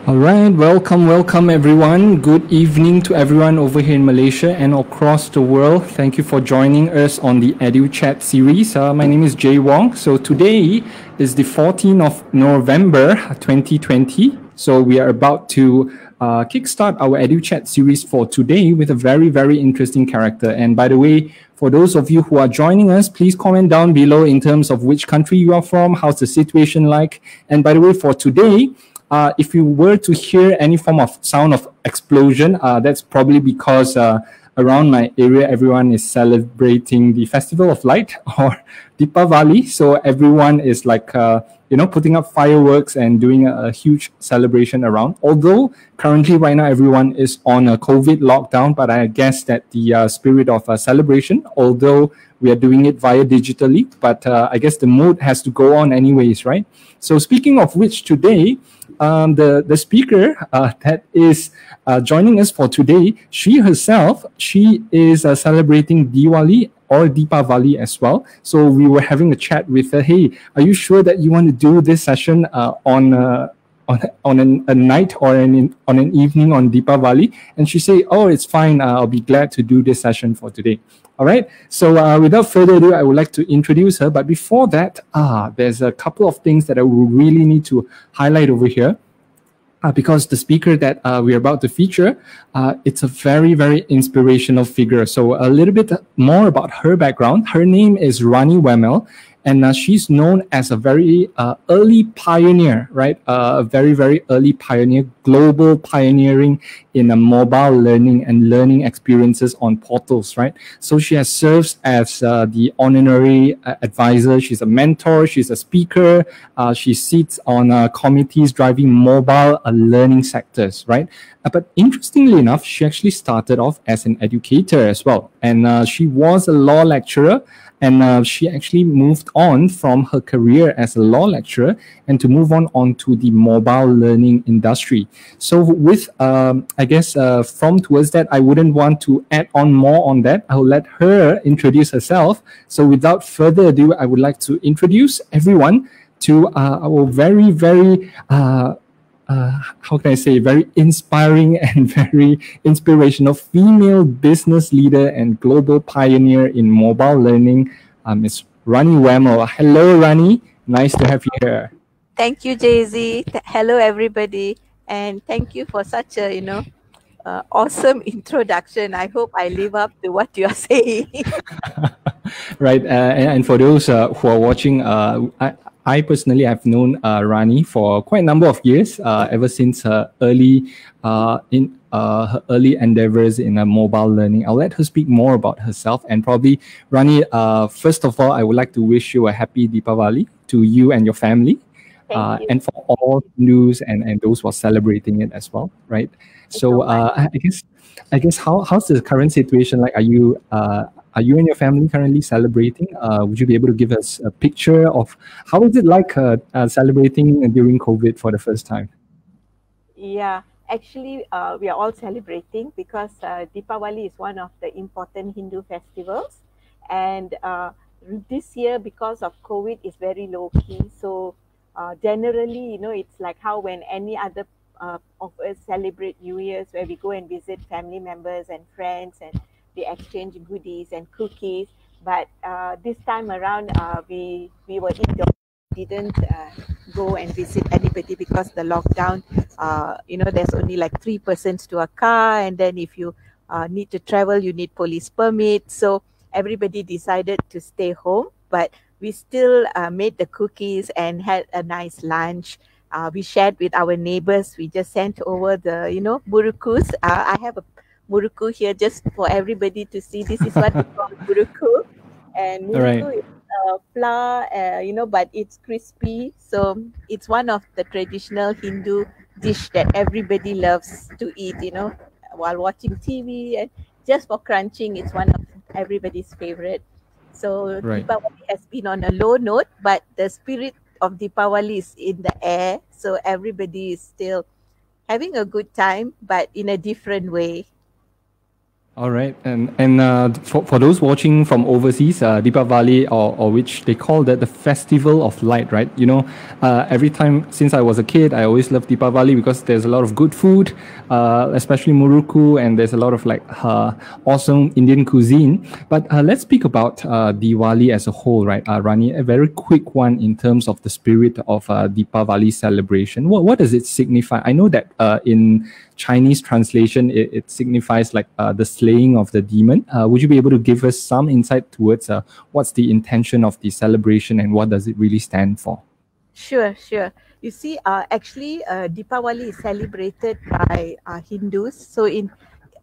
All right, welcome everyone. Good evening to everyone over here in Malaysia and across the world. Thank you for joining us on the Edu Chat series. My name is Jay Wong. So today is the 14th of November 2020. So we are about to kickstart our Edu Chat series for today with a very interesting character. And by the way, for those of you who are joining us, please comment down below in terms of which country you are from, how's the situation like. And by the way, for today, if you were to hear any form of sound of explosion, that's probably because around my area, everyone is celebrating the Festival of Light or Deepavali. So everyone is like, putting up fireworks and doing a huge celebration around. Although currently right now, everyone is on a COVID lockdown, but I guess that the spirit of celebration, although we are doing it via digitally, but I guess the mood has to go on anyways, right? So speaking of which, today, the speaker that is joining us for today, she is celebrating Diwali or Deepavali as well. So we were having a chat with her. Hey, are you sure that you want to do this session on a night or on an evening on Deepavali? And she said, oh, it's fine. I'll be glad to do this session for today. All right. So without further ado, I would like to introduce her. But before that, there's a couple of things that I will really need to highlight over here. Because the speaker that we're about to feature, it's a very inspirational figure. So a little bit more about her background. Her name is Rani Wemel, and she's known as a very early pioneer, right? A very early pioneer, global pioneering in a mobile learning and learning experiences on portals, right? So she has served as the honorary advisor. She's a mentor. She's a speaker. She sits on committees driving mobile learning sectors, right? But interestingly enough, she actually started off as an educator as well. And she was a law lecturer. And she actually moved on from her career as a law lecturer and to move on to the mobile learning industry. So with, I guess, from towards that, I wouldn't want to add on more on that. I'll let her introduce herself. So without further ado, I would like to introduce everyone to our very how can I say, very inspiring and very inspirational female business leader and global pioneer in mobile learning, Ms. Rani Wemel. Hello, Rani. Nice to have you here. Thank you, Jay-Z. Hello, everybody. And thank you for such a, awesome introduction. I hope I live up to what you are saying. Right. And for those who are watching, I personally have known Rani for quite a number of years, ever since her early endeavors in mobile learning. I'll let her speak more about herself. And probably, Rani, first of all, I would like to wish you a happy Deepavali to you and your family. Thank you. And for all Hindus and those who are celebrating it as well, right? So I guess how's the current situation like? Are you and your family currently celebrating? Would you be able to give us a picture of how is it like celebrating during COVID for the first time? Yeah, actually, we are all celebrating because Deepavali is one of the important Hindu festivals. And this year, because of COVID, is very low key. So generally, it's like how when any other of us celebrate New Year's, where we go and visit family members and friends and they exchange goodies and cookies. But this time around, we were indoors. Didn't go and visit anybody because the lockdown, there's only like 3 persons to a car. And then if you need to travel, you need police permit. So everybody decided to stay home. But we still made the cookies and had a nice lunch. We shared with our neighbors. We just sent over the, burukus. I have a muruku here just for everybody to see. This is what we call muruku. And muruku is flour, but it's crispy. So it's one of the traditional Hindu dish that everybody loves to eat, while watching TV. And just for crunching, it's one of everybody's favorite. So Deepavali has been on a low note, but the spirit of Deepavali is in the air. So everybody is still having a good time, but in a different way. All right, and for those watching from overseas, Deepavali, or which they call that the festival of light, right? You know, every time since I was a kid, I always loved Deepavali because there's a lot of good food, especially muruku, and there's a lot of like awesome Indian cuisine. But let's speak about Diwali as a whole, right? Rani, a very quick one in terms of the spirit of Deepavali celebration. What does it signify? I know that in Chinese translation, it signifies like the slaying of the demon. Would you be able to give us some insight towards what's the intention of the celebration and what does it really stand for? Sure, sure. You see, actually, Deepavali is celebrated by Hindus. So in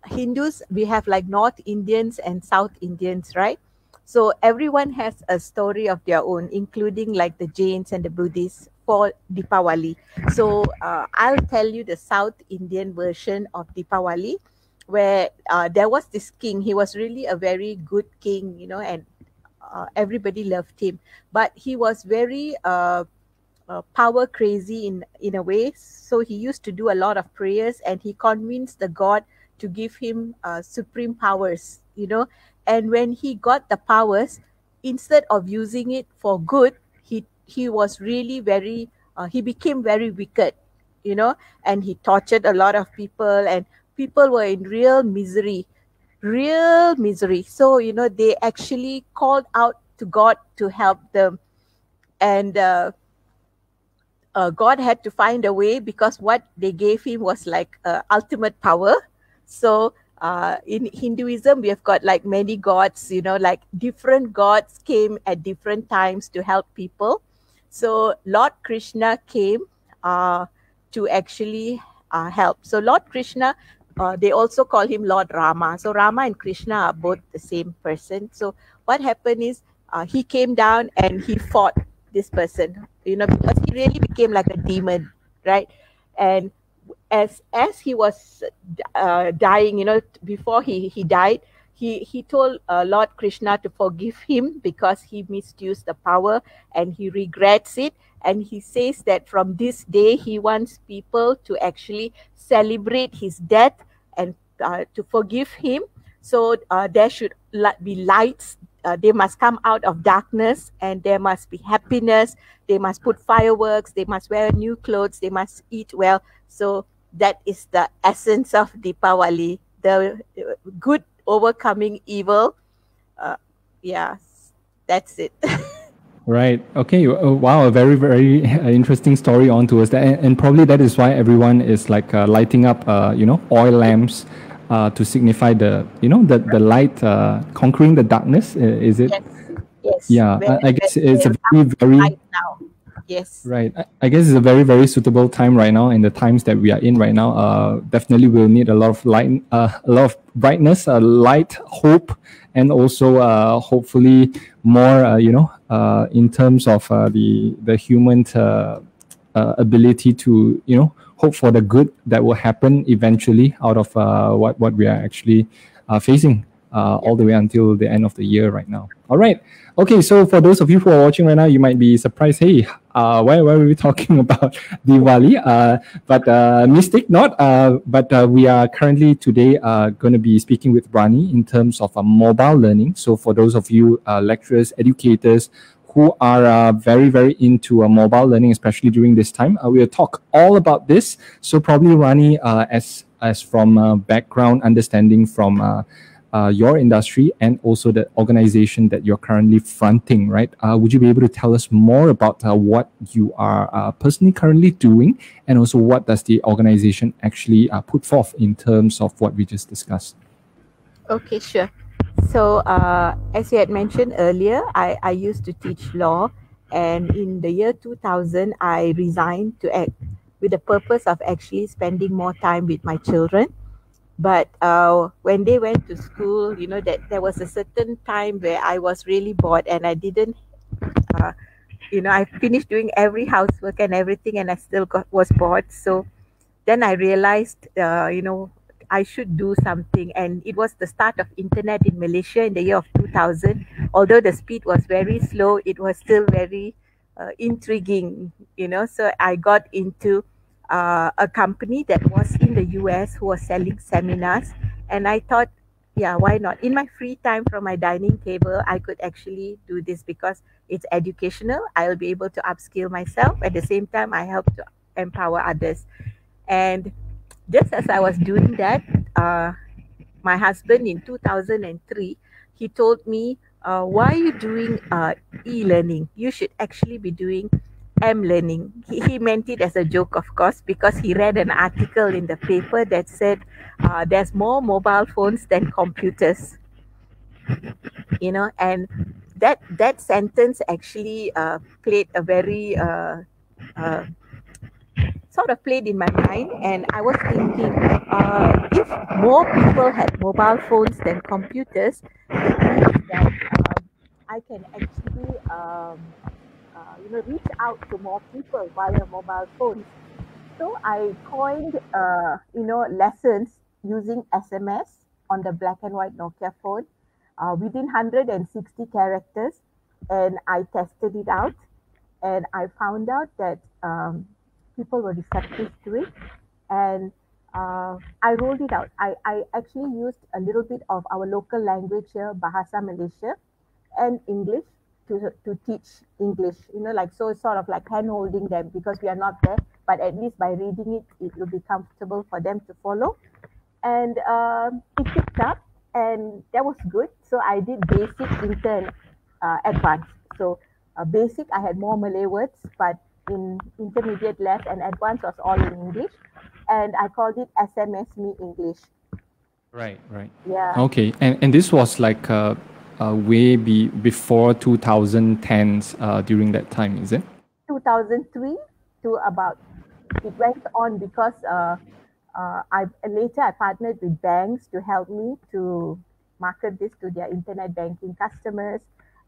Hindus, we have like North Indians and South Indians, right? So everyone has a story of their own, including like the Jains and the Buddhists for Deepavali. So I'll tell you the South Indian version of Deepavali, where there was this king. He was really a very good king, you know, and everybody loved him. But he was very power crazy in a way. So he used to do a lot of prayers, and he convinced the god to give him supreme powers, you know. And when he got the powers, instead of using it for good, he was really very he became very wicked, you know, and he tortured a lot of people, and people were in real misery. So you know, they actually called out to God to help them, and God had to find a way, because what they gave him was like ultimate power. So in Hinduism, we have got like many gods, you know, like different gods came at different times to help people. So Lord Krishna came to actually help. So Lord Krishna, they also call him Lord Rama. So Rama and Krishna are both the same person. So what happened is he came down and he fought this person, you know, because he really became like a demon, right? And as he was dying, you know, before he died, he told Lord Krishna to forgive him because he misused the power and he regrets it. And he says that from this day he wants people to actually celebrate his death and to forgive him. So there should be lights. They must come out of darkness, and there must be happiness. They must put fireworks. They must wear new clothes. They must eat well. So that is the essence of Deepavali, the good overcoming evil. Yeah, that's it. Right. Okay. Wow. A very, very interesting story on to us. That, and probably that is why everyone is like lighting up, oil lamps to signify the light conquering the darkness. Is it? Yes, yes. Yeah. I guess it's a very, very right now. Yes. right. I guess it's a very, very suitable time right now in the times that we are in right now. Definitely, we'll need a lot of light, a lot of brightness, light, hope, and also hopefully more, in terms of the human ability to, hope for the good that will happen eventually out of what we are actually facing all the way until the end of the year right now. All right. Okay, so for those of you who are watching right now, you might be surprised, hey, why were we talking about Diwali? But mistake not, but we are currently today going to be speaking with Rani in terms of mobile learning. So for those of you lecturers, educators, who are very, very into mobile learning, especially during this time, we'll talk all about this. So probably Rani, as from background understanding from your industry and also the organization that you're currently fronting, right? Would you be able to tell us more about what you are personally currently doing, and also what does the organization actually put forth in terms of what we just discussed? Okay, sure. So as you had mentioned earlier, I used to teach law, and in the year 2000, I resigned to act with the purpose of actually spending more time with my children. But when they went to school, you know, that there was a certain time where I was really bored, and I didn't, I finished doing every housework and everything, and I still was bored. So then I realized, I should do something. And it was the start of internet in Malaysia in the year of 2000. Although the speed was very slow, it was still very intriguing, So I got into a company that was in the US who was selling seminars. And I thought, yeah, why not? In my free time from my dining table, I could actually do this because it's educational. I'll be able to upskill myself. At the same time, I help to empower others. And just as I was doing that, my husband in 2003, he told me, why are you doing e-learning? You should actually be doing m-learning. He meant it as a joke, of course, because he read an article in the paper that said there's more mobile phones than computers, and that sentence actually played a very uh, sort of played in my mind, and I was thinking, if more people had mobile phones than computers, it means that I can actually reach out to more people via mobile phones. So I coined lessons using SMS on the black and white Nokia phone within 160 characters, and I tested it out, and I found out that people were receptive to it, and I rolled it out. I actually used a little bit of our local language here, Bahasa Malaysia, and English to teach English. Like, so it's sort of like hand holding them because we are not there, but at least by reading it, it will be comfortable for them to follow. And it picked up, and that was good. So I did basic, intern, advanced. So basic, I had more Malay words, but in intermediate less, and advanced was all in English. And I called it SMS Me English. Right, right. Yeah. Okay, and this was like before 2010s during that time, is it? 2003 to about, it went on because I partnered with banks to help me to market this to their internet banking customers,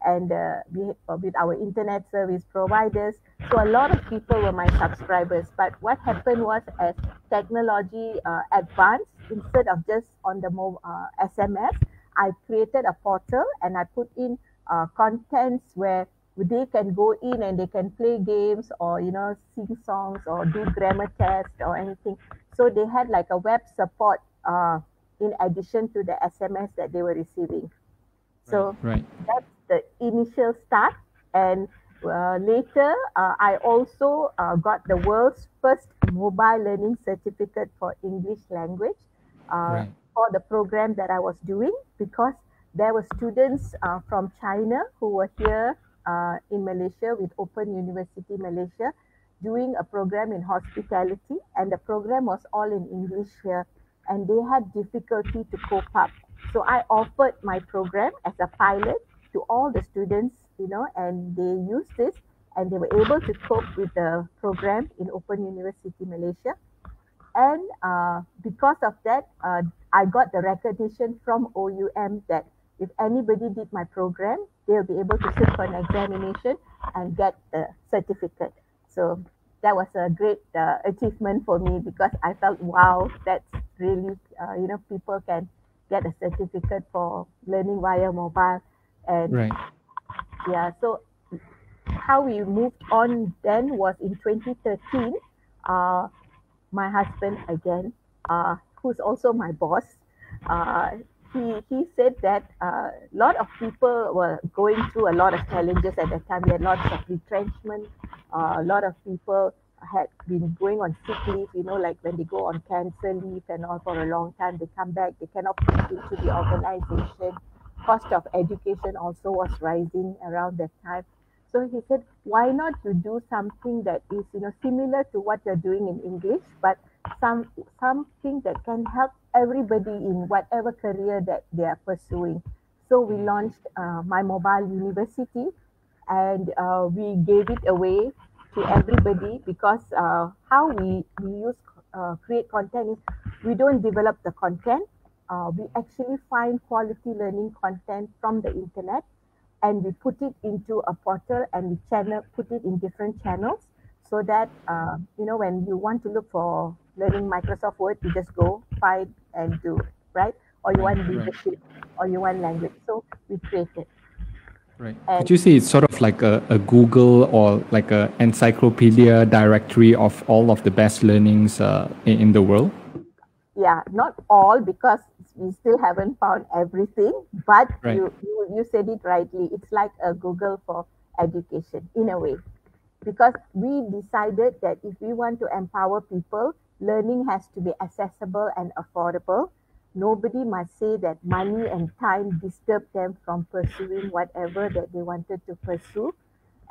and with our internet service providers. So a lot of people were my subscribers. But what happened was, as technology advanced, instead of just on the SMS, I created a portal, and I put in contents where they can go in and they can play games, or sing songs or do grammar tests or anything. So they had like a web support in addition to the SMS that they were receiving. So right. that's the initial start. And later, I also got the world's first mobile learning certificate for English language for the program that I was doing, because there were students from China who were here in Malaysia with Open University Malaysia doing a program in hospitality, and the program was all in English here, and they had difficulty to cope up. So I offered my program as a pilot to all the students, and they used this, and they were able to cope with the program in Open University Malaysia. And because of that, I got the recognition from OUM that if anybody did my program, they'll be able to sit for an examination and get the certificate. So that was a great achievement for me, because I felt, wow, that's really, people can get a certificate for learning via mobile. And yeah, so how we moved on then was in 2013, my husband again, who's also my boss, he said that a lot of people were going through a lot of challenges at that time. We had lots of retrenchment. A lot of people had been going on sick leave, like when they go on cancer leave and all for a long time, they come back, they cannot fit into the organization. Cost of education also was rising around that time. So he said, why not you do something that is, similar to what you're doing in English, but something that can help everybody in whatever career that they are pursuing. So we launched My Mobile University, and we gave it away to everybody, because how we create content is, we don't develop the content. We actually find quality learning content from the internet, and we put it into a portal, and we put it in different channels, so that when you want to look for learning Microsoft Word, you just go find and do, right? Or you want leadership, or you want language. So we created. Right. Could you say it's sort of like a Google or like a encyclopedia directory of all of the best learnings in the world? Yeah, not all, because we still haven't found everything, but Right. you said it rightly. It's like a Google for education in a way, because we decided that if we want to empower people, learning has to be accessible and affordable. Nobody must say that money and time disturb them from pursuing whatever that they wanted to pursue.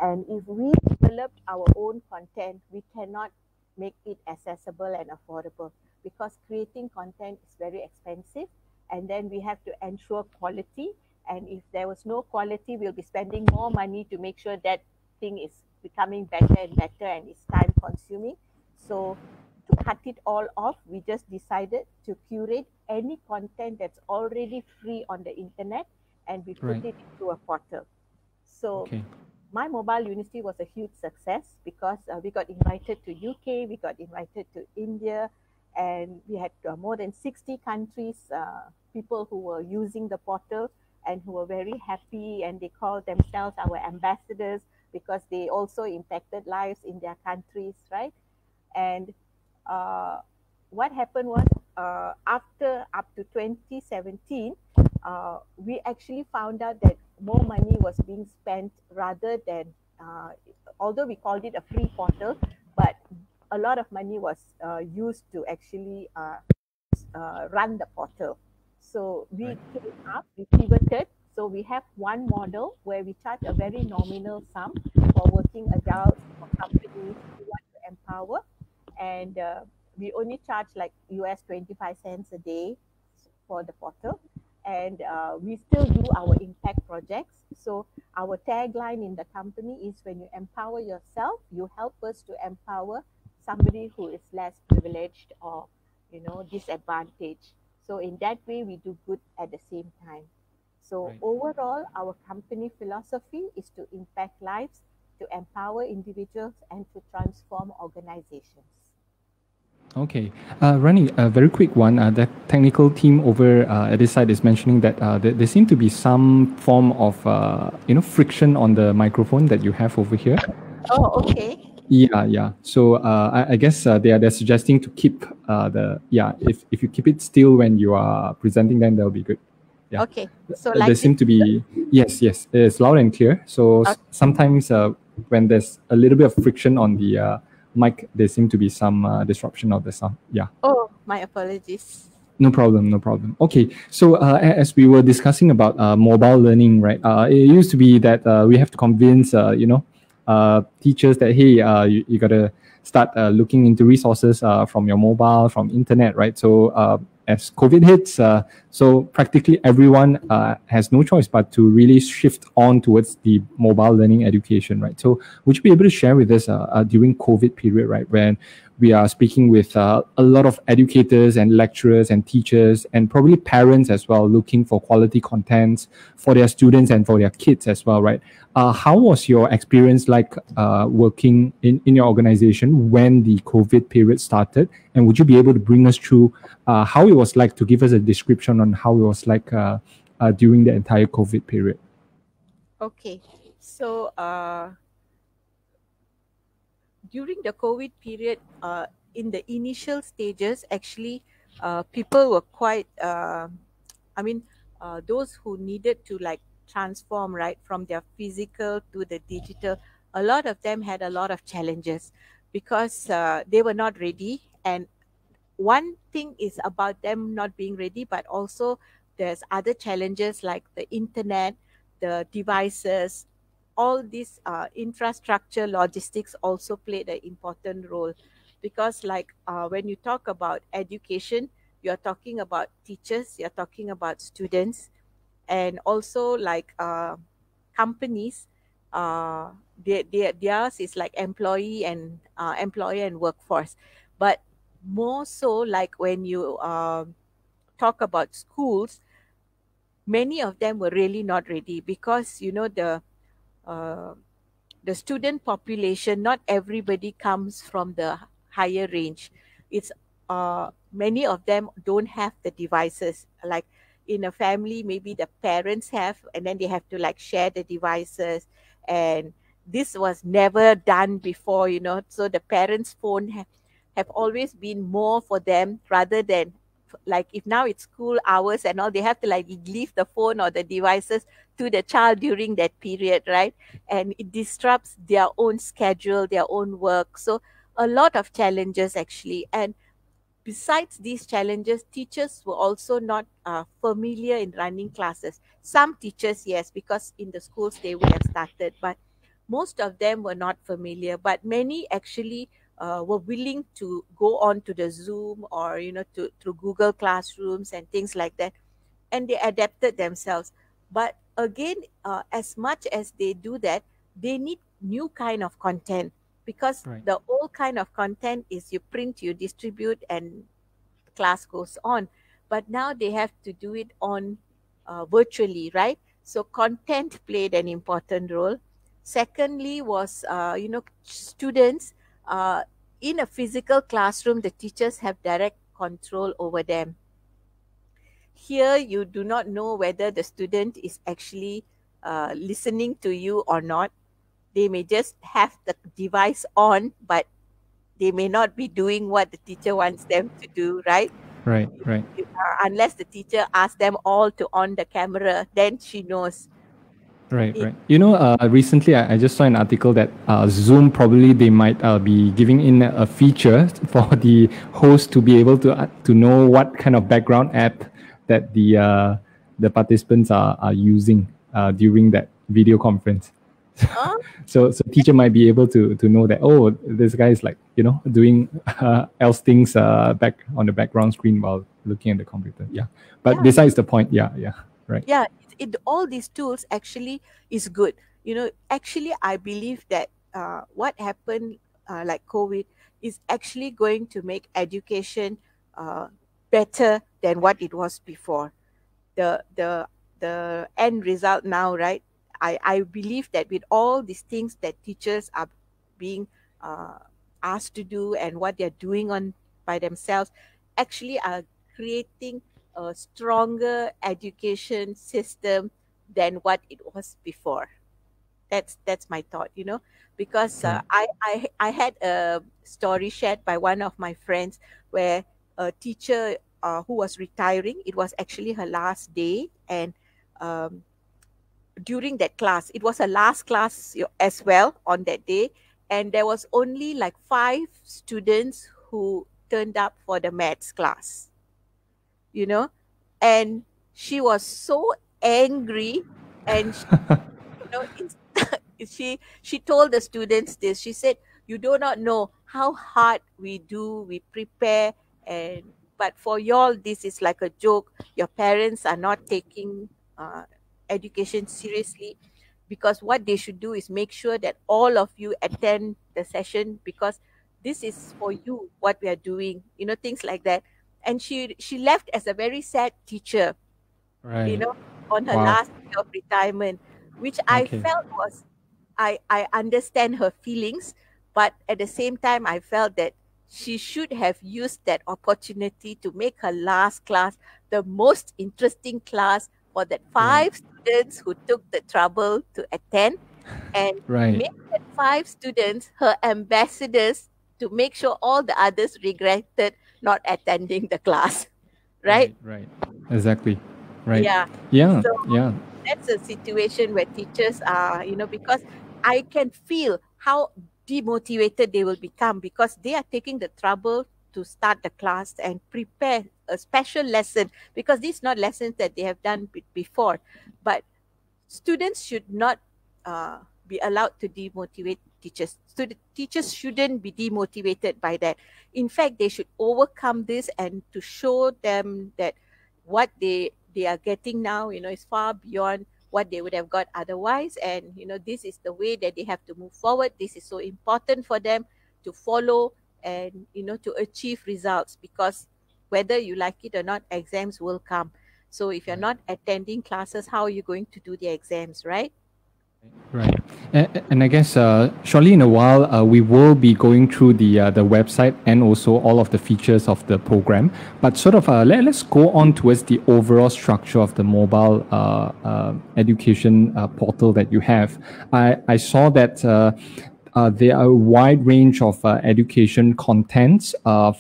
And if we developed our own content, we cannot make it accessible and affordable, because creating content is very expensive, and then we have to ensure quality. And if there was no quality, we'll be spending more money to make sure that thing is becoming better and better, and it's time consuming. So to cut it all off, we just decided to curate any content that's already free on the internet, and we put Right. it into a portal. So Okay. my mobile university was a huge success, because we got invited to UK, we got invited to India, and we had more than 60 countries, people who were using the portal and who were very happy, and they called themselves our ambassadors, because they also impacted lives in their countries, right? And uh, what happened was, after up to 2017, we actually found out that more money was being spent, rather than, uh, although we called it a free portal, but a lot of money was used to actually run the portal. So we Right. came up, we pivoted. So we have one model where we charge a very nominal sum for working adults, for companies who want to empower, and we only charge like US 25 cents a day for the portal. And we still do our impact projects. So our tagline in the company is, when you empower yourself, you help us to empower somebody who is less privileged or, disadvantaged. So in that way, we do good at the same time. So Right. overall, our company philosophy is to impact lives, to empower individuals, and to transform organizations. Okay. Rani, a very quick one. The technical team over at this side is mentioning that there seem to be some form of friction on the microphone that you have over here. Oh, okay. Yeah, yeah. So I guess they're suggesting to keep if you keep it still when you are presenting, then that'll be good. Yeah. Okay. So There like this. seem to be yes, it's loud and clear. So Okay. sometimes when there's a little bit of friction on the mic, there seem to be some disruption of the sound. Yeah. Oh, my apologies. No problem, no problem. Okay, so as we were discussing about mobile learning, right? It used to be that we have to convince, teachers that hey, you gotta start looking into resources from your mobile, from internet, right? So as COVID hits, so practically everyone has no choice but to really shift on towards the mobile learning education, right? So would you be able to share with us during COVID period, right, when we are speaking with a lot of educators and lecturers and teachers and probably parents as well, looking for quality contents for their students and for their kids as well, right? How was your experience like working in your organization when the COVID period started? And would you be able to bring us through how it was like, to give us a description on how it was like during the entire COVID period? Okay. So during the COVID period, in the initial stages, actually, people were quite, those who needed to like transform, right, from their physical to the digital, a lot of them had a lot of challenges, because they were not ready. And one thing is about them not being ready, but also there's other challenges like the internet, the devices, all these infrastructure logistics also played an important role, because like when you talk about education, you're talking about teachers, you're talking about students, and also like companies, theirs is like employee and employer and workforce. But more so, like when you talk about schools, many of them were really not ready, because uh, the student population, not everybody comes from the higher range. It's many of them don't have the devices. Like in a family, maybe the parents have, and then they have to like share the devices. And this was never done before, so the parents' phone have always been more for them rather than like if now it's school hours and all, they have to like leave the phone or the devices to the child during that period, right? And it disrupts their own schedule, their own work. So a lot of challenges actually. And besides these challenges, teachers were also not familiar in running classes. Some teachers, yes, because in the schools they would have started, but most of them were not familiar. But many actually were willing to go on to the Zoom or through Google Classrooms and things like that, and they adapted themselves. But again, as much as they do that, they need new kind of content, because Right. the old kind of content is you print, you distribute, and class goes on. But now they have to do it on virtually, right? So content played an important role. Secondly was, students in a physical classroom, the teachers have direct control over them. Here, you do not know whether the student is actually listening to you or not. They may just have the device on, but they may not be doing what the teacher wants them to do, right? Right. Right. Unless the teacher asks them all to on the camera, then she knows. Right, It, right. Recently I just saw an article that Zoom probably they might be giving in a feature for the host to be able to know what kind of background app that the participants are using during that video conference. oh, So teacher might be able to know that, oh, this guy is like doing else things back on the background screen while looking at the computer. Yeah, but Yeah. besides the point, yeah, right. yeah, all these tools actually is good. Actually, I believe that what happened, like COVID, is actually going to make education better than what it was before. The end result now, right? I believe that with all these things that teachers are being asked to do and what they're doing on by themselves, actually are creating a stronger education system than what it was before. That's my thought, because Right. I had a story shared by one of my friends where a teacher who was retiring, it was actually her last day, and um, during that class, it was her last class as well on that day, and there was only like 5 students who turned up for the maths class, you know and she was so angry, and it's she told the students this. She said, "You do not know how hard we prepare, and but for y'all this is like a joke. Your parents are not taking education seriously, because what they should do is make sure that all of you attend the session, because this is for you what we are doing," things like that. And she left as a very sad teacher, you Right. know, on her Wow. last day of retirement, which I Okay. felt was, I understand her feelings, but at the same time, I felt that she should have used that opportunity to make her last class the most interesting class for that Right. 5 students who took the trouble to attend, and Right. make that 5 students her ambassadors to make sure all the others regretted not attending the class, right? Right. Exactly. Right. Yeah. Yeah. So Yeah. that's a situation where teachers are, because I can feel how demotivated they will become, because they are taking the trouble to start the class and prepare a special lesson, because these not lessons that they have done before. But students should not be allowed to demotivate teachers. Teachers shouldn't be demotivated by that. In fact, they should overcome this, and to show them that what they are getting now, is far beyond what they would have got otherwise. And this is the way that they have to move forward. This is so important for them to follow, and to achieve results, because whether you like it or not, exams will come. So if you're not attending classes, how are you going to do the exams, right? Right. And I guess shortly in a while, we will be going through the website and also all of the features of the program. But sort of let's go on towards the overall structure of the mobile education portal that you have. I saw that there are a wide range of education contents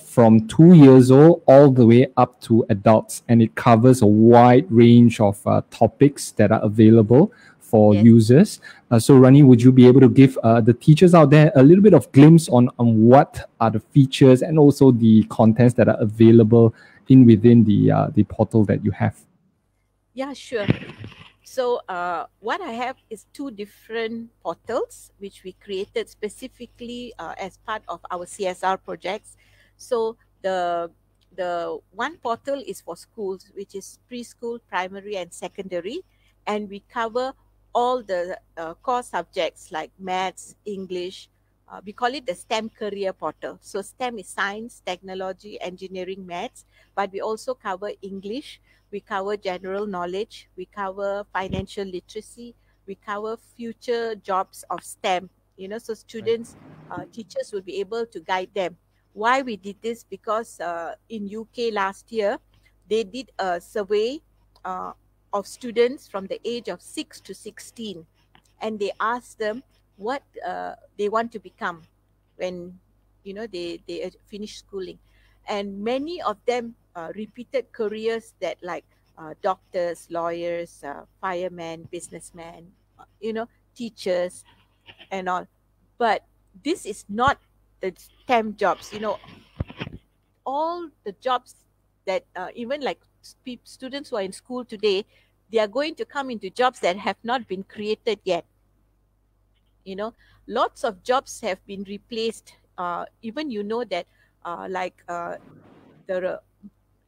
from 2 years old all the way up to adults, and it covers a wide range of topics that are available for Yes. users. So, Rani, would you be able to give the teachers out there a little bit of glimpse on what are the features and also the contents that are available within the portal that you have? Yeah, sure. So what I have is two different portals which we created specifically as part of our CSR projects. So the one portal is for schools, which is preschool, primary, and secondary, and we cover all the core subjects like maths, English. We call it the STEM career portal. So STEM is science, technology, engineering, maths, but we also cover English, we cover general knowledge, we cover financial literacy, we cover future jobs of STEM. So students, teachers will be able to guide them. Why we did this? Because in UK last year, they did a survey uh, of students from the age of 6 to 16, and they asked them what they want to become when they finish schooling, and many of them repeated careers that like doctors, lawyers, firemen, businessmen, teachers, and all. But this is not the STEM jobs. All the jobs that even like students who are in school today, they are going to come into jobs that have not been created yet. Lots of jobs have been replaced. Even that like the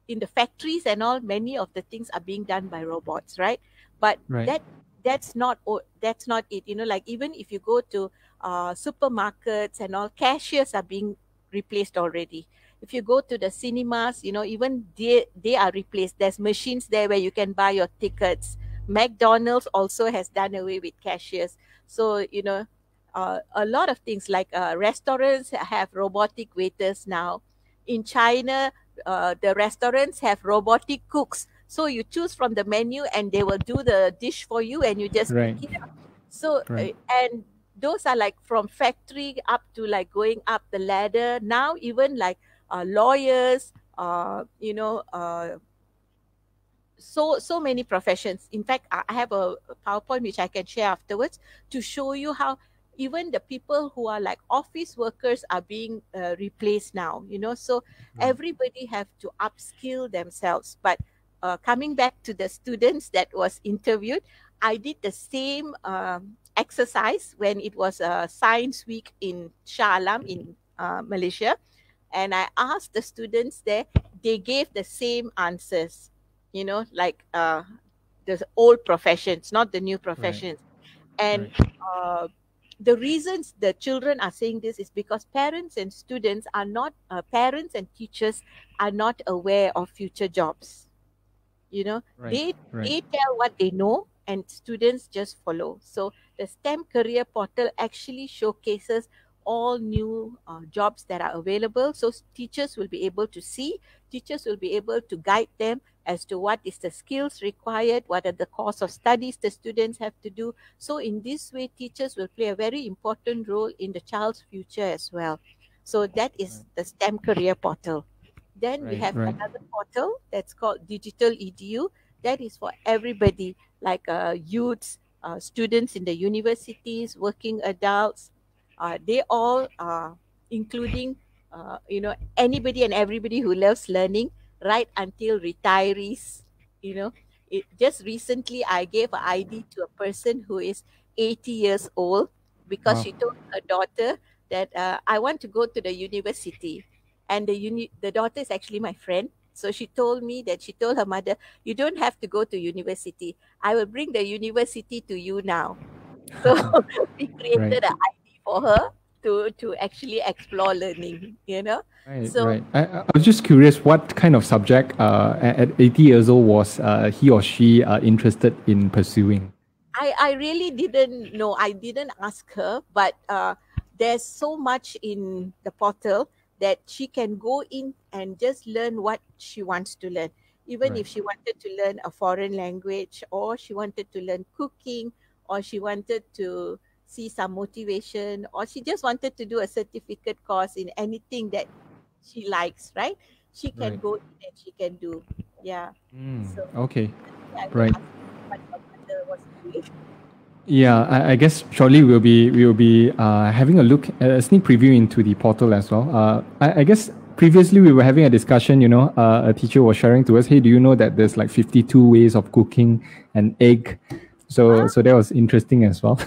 in the factories and all, many of the things are being done by robots, right? But Right. that's not it. Like even if you go to supermarkets and all, cashiers are being replaced already. If you go to the cinemas, even they are replaced. There's machines there where you can buy your tickets. McDonald's also has done away with cashiers. So a lot of things like restaurants have robotic waiters now. In China, the restaurants have robotic cooks. So you choose from the menu and they will do the dish for you and you just Right. pick it up. So, Right. and those are like from factory up to like going up the ladder. Now, even like lawyers, so many professions. In fact, I have a PowerPoint which I can share afterwards to show you how even the people who are like office workers are being replaced now. So everybody have to upskill themselves. But coming back to the students that was interviewed, I did the same exercise when it was a science week in Shah Alam in Malaysia, and I asked the students there. They gave the same answers, like the old professions, not the new professions. And uh, the reasons the children are saying this is because parents and students are not, parents and teachers are not aware of future jobs. Right. They tell what they know and students just follow. So the STEM career portal actually showcases all new jobs that are available, so teachers will be able to see, teachers will be able to guide them as to what is the skills required, what are the course of studies the students have to do. So in this way, teachers will play a very important role in the child's future as well. So that is the STEM career portal. Then we Right. have Right. another portal that's called Digital EDU. That is for everybody, like youths, students in the universities, working adults. They all, including, anybody and everybody who loves learning, right until retirees. Just recently, I gave an ID to a person who is 80 years old because Wow. she told her daughter that I want to go to the university, and the daughter is actually my friend. So she told me that she told her mother, "You don't have to go to university. I will bring the university to you now." So we Right. created an ID for her to actually explore learning. Right. So Right. I was just curious, what kind of subject at 80 years old was he or she interested in pursuing? I really didn't know. I didn't ask her, but there's so much in the portal that she can go in and just learn what she wants to learn. Even Right. if she wanted to learn a foreign language, or she wanted to learn cooking, or she wanted to see some motivation, or she just wanted to do a certificate course in anything that she likes, right? She can Right. go in and she can do. Yeah. So Okay. I will Right. ask what your mother was doing. Yeah, I guess shortly we'll be having a look at a sneak preview into the portal as well. I guess previously we were having a discussion. A teacher was sharing to us, hey, do you know that there's like 52 ways of cooking an egg? So that was interesting as well.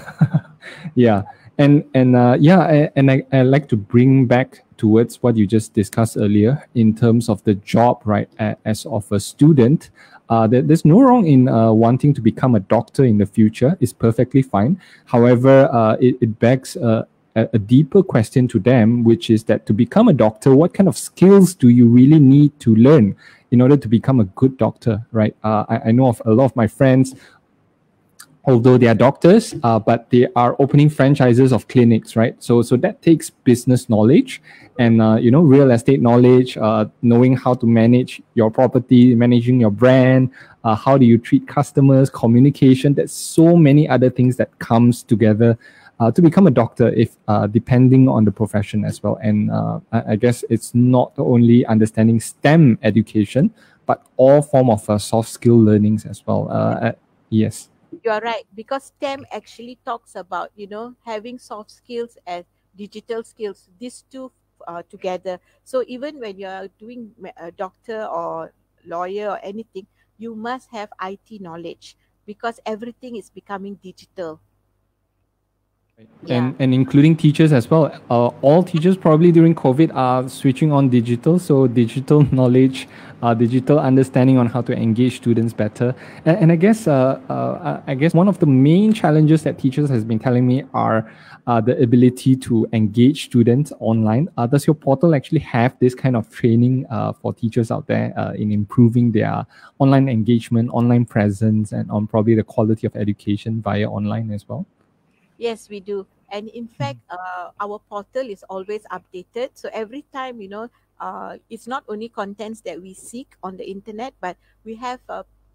Yeah, and I like to bring back towards what you just discussed earlier in terms of the job, right? As of a student, there's no wrong in wanting to become a doctor in the future. It's perfectly fine. However, it begs a deeper question to them, which is that to become a doctor, what kind of skills do you really need to learn in order to become a good doctor, right? I know of a lot of my friends, although they are doctors, but they are opening franchises of clinics, right? So that takes business knowledge and real estate knowledge, knowing how to manage your property, managing your brand, how do you treat customers, communication. There's so many other things that comes together to become a doctor, if depending on the profession as well. And I guess it's not only understanding STEM education, but all form of soft skill learnings as well. Yes. You are right, because STEM actually talks about, having soft skills and digital skills, these two together. So even when you are doing a doctor or lawyer or anything, you must have IT knowledge, because everything is becoming digital. Yeah. And including teachers as well. All teachers probably during COVID are switching on digital, so digital knowledge, digital understanding on how to engage students better. And I guess one of the main challenges that teachers has been telling me are the ability to engage students online. Does your portal actually have this kind of training for teachers out there in improving their online engagement, online presence, and on probably the quality of education via online as well? Yes, we do. And in fact, our portal is always updated. So every time, it's not only contents that we seek on the internet, but we have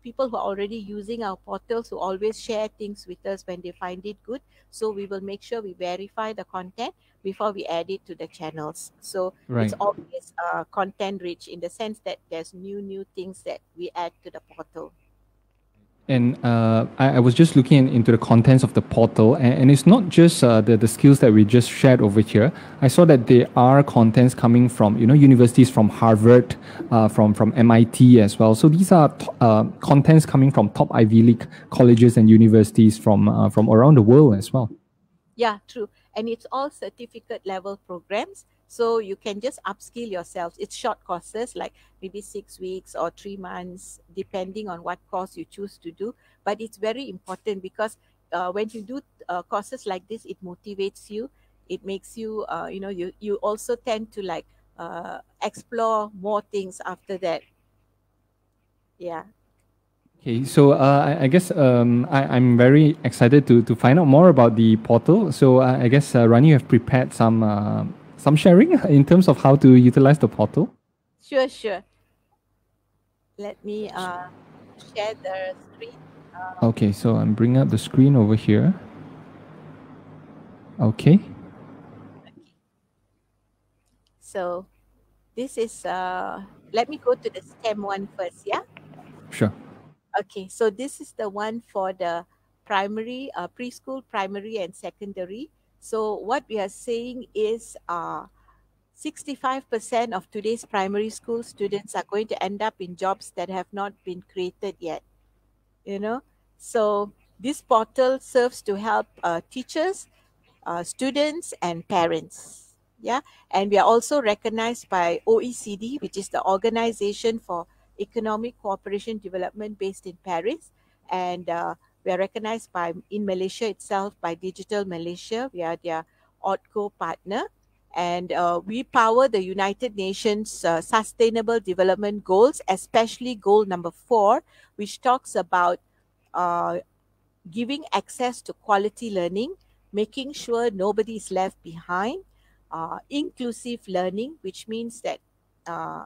people who are already using our portals who always share things with us when they find it good. So we will make sure we verify the content before we add it to the channels. So it's Right. always content rich, in the sense that there's new things that we add to the portal. And I was just looking into the contents of the portal, and it's not just the skills that we just shared over here. I saw that there are contents coming from universities from Harvard, from MIT as well. So these are contents coming from top Ivy League colleges and universities from around the world as well. Yeah, true. And it's all certificate level programs. So you can just upskill yourselves. It's short courses, like maybe 6 weeks or 3 months, depending on what course you choose to do. But it's very important, because when you do courses like this, it motivates you. It makes you, you also tend to like explore more things after that. Yeah. Okay, so I guess I'm very excited to find out more about the portal. So I guess Rani, you have prepared some sharing in terms of how to utilize the portal. Sure, sure. Let me share the screen. Okay, so I'm bringing up the screen over here. Okay. So this is, let me go to the STEM one first, yeah? Sure. Okay, so this is the one for the primary, preschool, primary, and secondary. So what we are saying is 65% of today's primary school students are going to end up in jobs that have not been created yet, you know? So this portal serves to help teachers, students, and parents. Yeah, and we are also recognized by OECD, which is the Organization for Economic Cooperation Development, based in Paris, and we are recognized by in Malaysia itself by Digital Malaysia. We are their ODCO partner, and we power the United Nations Sustainable Development Goals, especially goal number 4, which talks about uh, giving access to quality learning, making sure nobody is left behind, inclusive learning, which means that uh,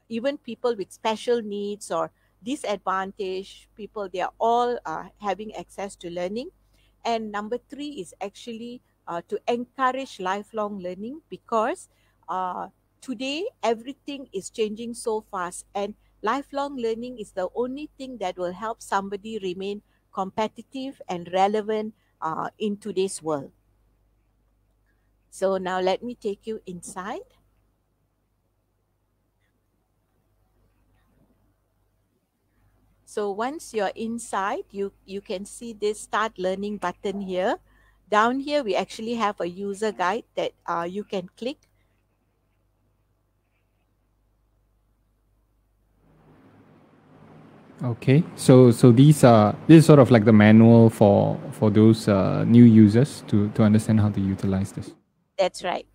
even people with special needs or disadvantaged people, they are all having access to learning. And number three is actually to encourage lifelong learning, because today everything is changing so fast, and lifelong learning is the only thing that will help somebody remain competitive and relevant in today's world. So now let me take you inside. So once you're inside, you can see this start learning button here. Down here, we actually have a user guide that you can click. Okay, so this is sort of like the manual for those new users to understand how to utilize this. That's right.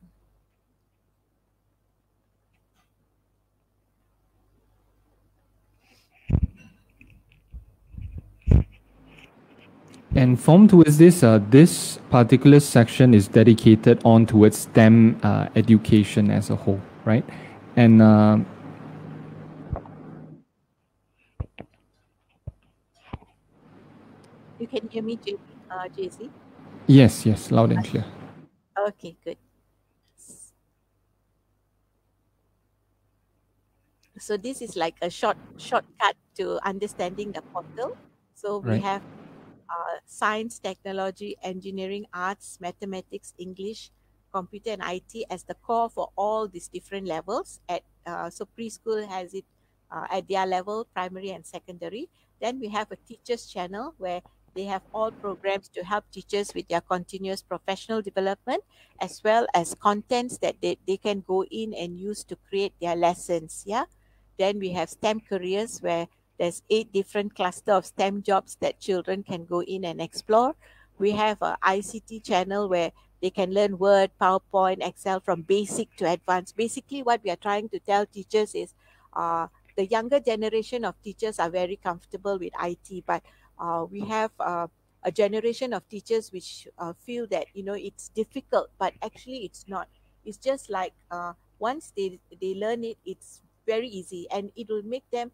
And form towards this, this particular section is dedicated on towards STEM education as a whole, right? And You can hear me, JC? yes, loud and clear. Okay, good. So this is like a shortcut to understanding the portal. So we Right. have science, technology, engineering, arts, mathematics, English, computer, and IT as the core for all these different levels. So preschool has it at their level, primary and secondary. Then we have a teachers channel where they have all programs to help teachers with their continuous professional development, as well as contents that they can go in and use to create their lessons. Yeah. Then we have STEM careers, where there's 8 different cluster of STEM jobs that children can go in and explore. We have a ICT channel where they can learn Word, PowerPoint, Excel from basic to advanced. Basically, what we are trying to tell teachers is the younger generation of teachers are very comfortable with IT, but we have a generation of teachers which feel that it's difficult, but actually it's not. It's just like once they learn it, it's very easy, and it will make them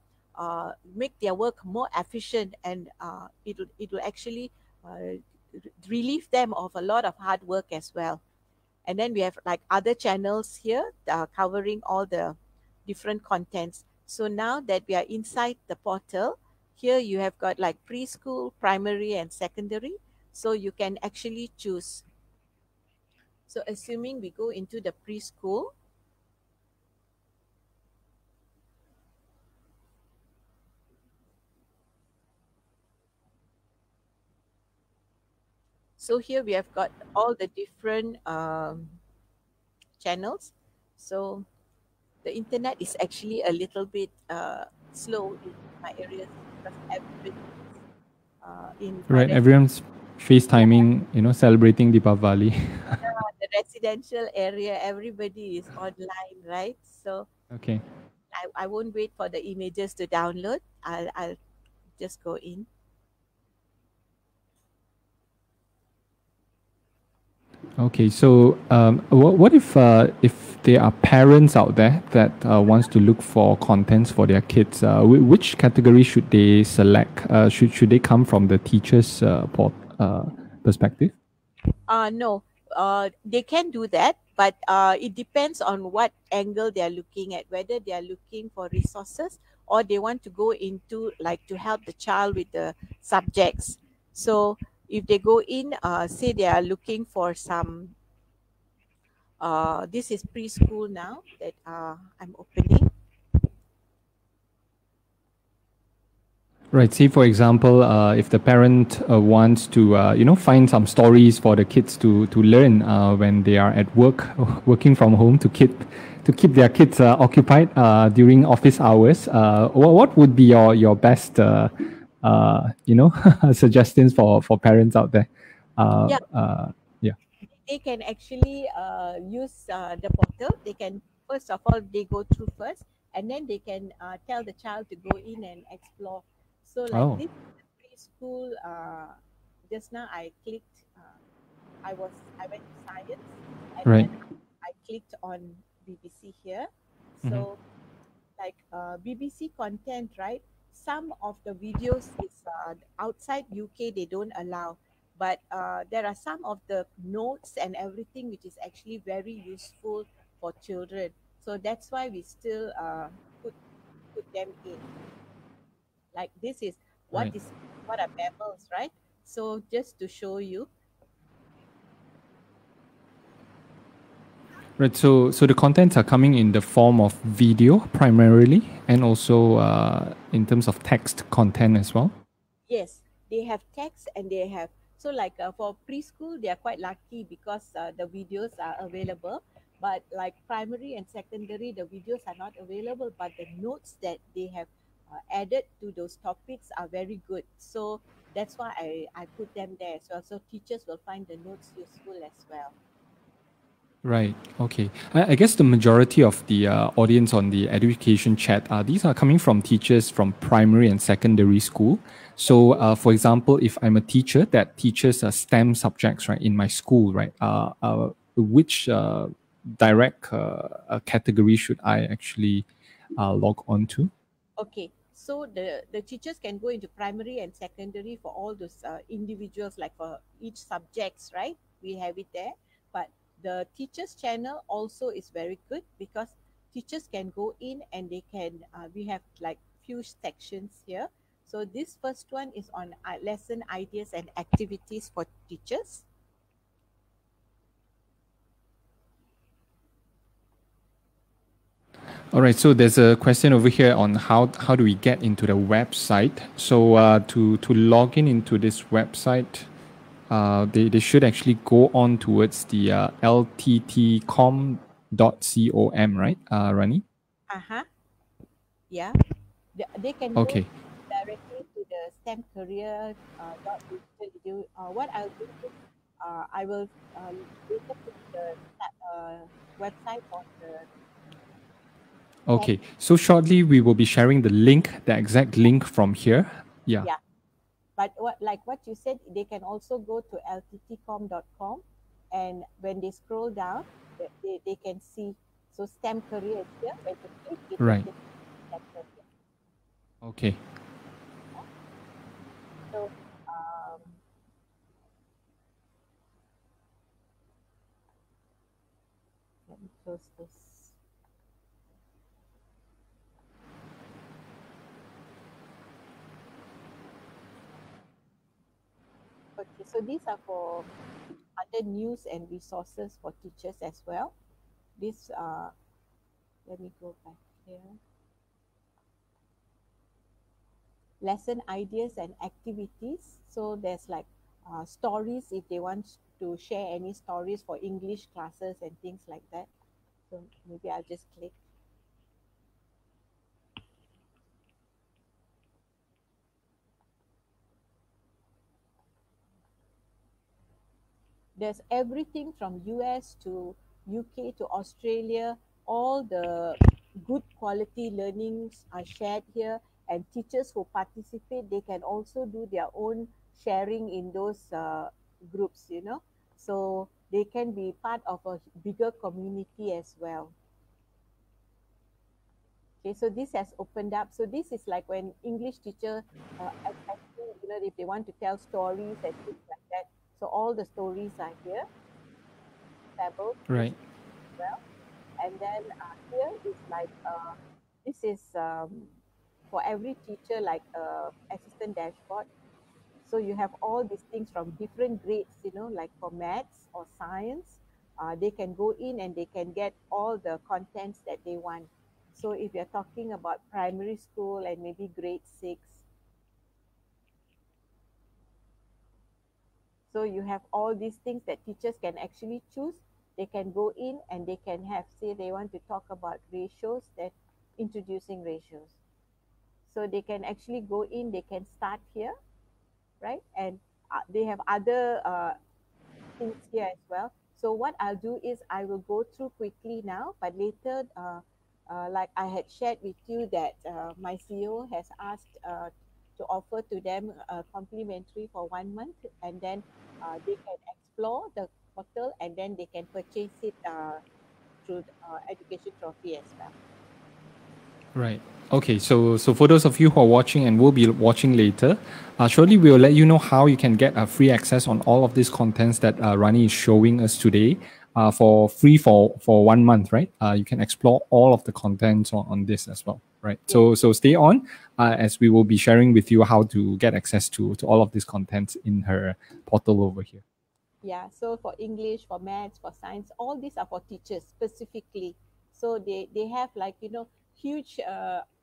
make their work more efficient, and it will actually relieve them of a lot of hard work as well. And then we have like other channels here covering all the different contents. So now that we are inside the portal, here you have got like preschool, primary, and secondary. So you can actually choose. So assuming we go into the preschool, so here we have got all the different channels. So the internet is actually a little bit slow in my areas, because everybody in my Right, everyone's FaceTiming, celebrating Deepavali. the residential area, everybody is online, right? So Okay. I won't wait for the images to download. I'll just go in. Okay, so what if there are parents out there that wants to look for contents for their kids? Which category should they select? Should they come from the teacher's perspective? No, they can do that, but it depends on what angle they are looking at, whether they are looking for resources or they want to go into like to help the child with the subjects. So if they go in, say they are looking for some, this is preschool now that I'm opening. Right. Say, for example, if the parent wants to, find some stories for the kids to learn when they are at work, working from home, to keep their kids occupied during office hours. What would be your best, suggestions for parents out there? Yeah, Yeah. they can actually use the portal. They can, first of all, they go through first, and then they can tell the child to go in and explore. So like Oh. this preschool, just now I clicked, I went to science, and Right. then I clicked on BBC here. Mm-hmm. So like BBC content, right? Some of the videos is outside UK, they don't allow, but there are some of the notes and everything which is actually very useful for children. So that's why we still put them in. Like this is what Right. is what are mammals, right? So just to show you, Right. So the contents are coming in the form of video primarily, and also in terms of text content as well. yes, they have text and they have, so like for preschool they are quite lucky because the videos are available, but like primary and secondary the videos are not available, but the notes that they have added to those topics are very good. So that's why I put them there as well, so teachers will find the notes useful as well. Right. Okay. I guess the majority of the audience on the education chat, these are coming from teachers from primary and secondary school. So, for example, if I'm a teacher that teaches STEM subjects, right, in my school, right, which direct category should I actually log on to? Okay, so the teachers can go into primary and secondary for all those individuals, like for each subjects, right? We have it there. But the teachers channel also is very good because teachers can go in and they can, we have like few sections here. So this first one is on lesson ideas and activities for teachers. All right, so there's a question over here on how do we get into the website. So to log in into this website, they should actually go on towards the lttcom.com, right, Rani? Uh-huh. Yeah. They can go Okay. directly to the STEM career dot digital edu. What I'll do is I will later put the website on the chat. Okay. So shortly we will be sharing the link, the exact link from here. Yeah. Yeah, but what you said, they can also go to lttcom.com, and when they scroll down, they can see. So STEM career is here. When they click, it will Right. take STEM career. Okay. So let me close this. Okay, so these are for other news and resources for teachers as well. This, let me go back here. Lesson ideas and activities. So there's like stories if they want to share any stories for English classes and things like that. So maybe I'll just click. There's everything from US to UK to Australia. All the good quality learnings are shared here, and teachers who participate, they can also do their own sharing in those groups, you know. So they can be part of a bigger community as well. Okay, so this has opened up. So this is like when English teacher, especially, you know, if they want to tell stories and things like that. So all the stories are here, tables Right. as well. And then here is like this is for every teacher, like assistant dashboard. So you have all these things from different grades, you know, like for maths or science, they can go in and they can get all the contents that they want. So if you're talking about primary school and maybe grade 6, so you have all these things that teachers can actually choose. They can go in and they can have, say they want to talk about ratios, that introducing ratios. So they can actually go in, they can start here, right? And they have other things here as well. So what I'll do is I will go through quickly now, but later, like I had shared with you that my CEO has asked to offer to them complimentary for 1 month, and then they can explore the portal and then they can purchase it through Education Trophy as well. Right. Okay, so for those of you who are watching and will be watching later, shortly we will let you know how you can get free access on all of these contents that Rani is showing us today for free for 1 month, right? You can explore all of the contents on this as well, right? Yes. So stay on as we will be sharing with you how to get access to all of these contents in her portal over here. Yeah, so for English, for maths, for science, all these are for teachers specifically. So they have like, huge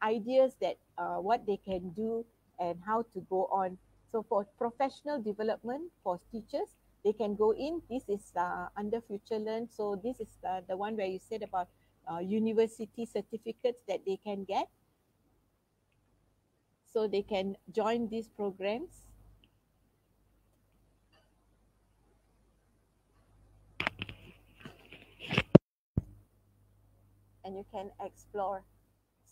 ideas that what they can do and how to go on. So for professional development for teachers, they can go in. This is under Future Learn. So this is the one where you said about university certificates that they can get. So they can join these programs. And you can explore.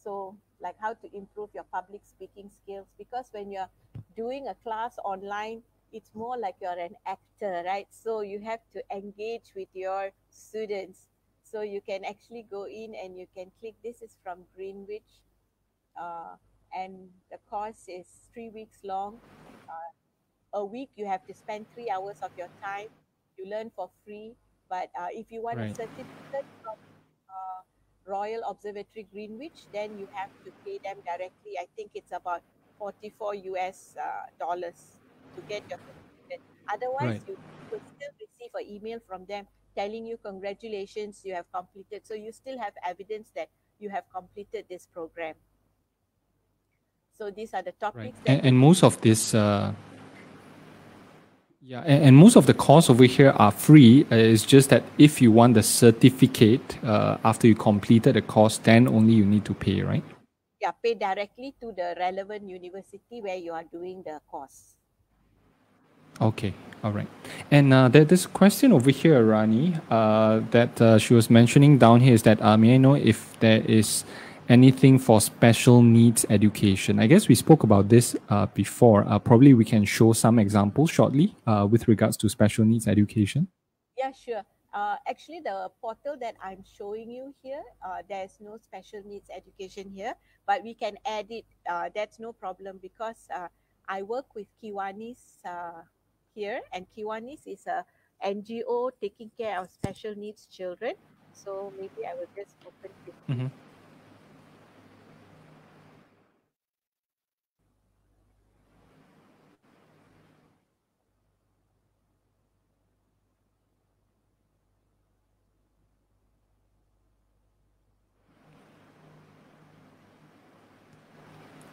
So, like how to improve your public speaking skills. Because when you're doing a class online, it's more like you're an actor, right? So, you have to engage with your students. So, you can actually go in and you can click. This is from Greenwich, uh, and the course is 3 weeks long. A week, you have to spend 3 hours of your time. You learn for free. But if you want a Right. certificate from Royal Observatory Greenwich, then you have to pay them directly. I think it's about 44 US dollars to get your certificate. Otherwise, Right. you will still receive an email from them telling you congratulations, you have completed. So you still have evidence that you have completed this program. So these are the Right. topics that And most of this yeah, and most of the courses over here are free. It's just that if you want the certificate after you completed the course, then only you need to pay, right? yeah, pay directly to the relevant university where you are doing the course. Okay, all right. And there's a question over here, Rani, that she was mentioning down here is that may I know if there is anything for special needs education? I guess we spoke about this before. Probably we can show some examples shortly with regards to special needs education. Yeah, sure. Actually, the portal that I'm showing you here, there's no special needs education here, but we can add it. That's no problem because I work with Kiwanis here, and Kiwanis is a NGO taking care of special needs children. So maybe I will just open quickly. Mm-hmm.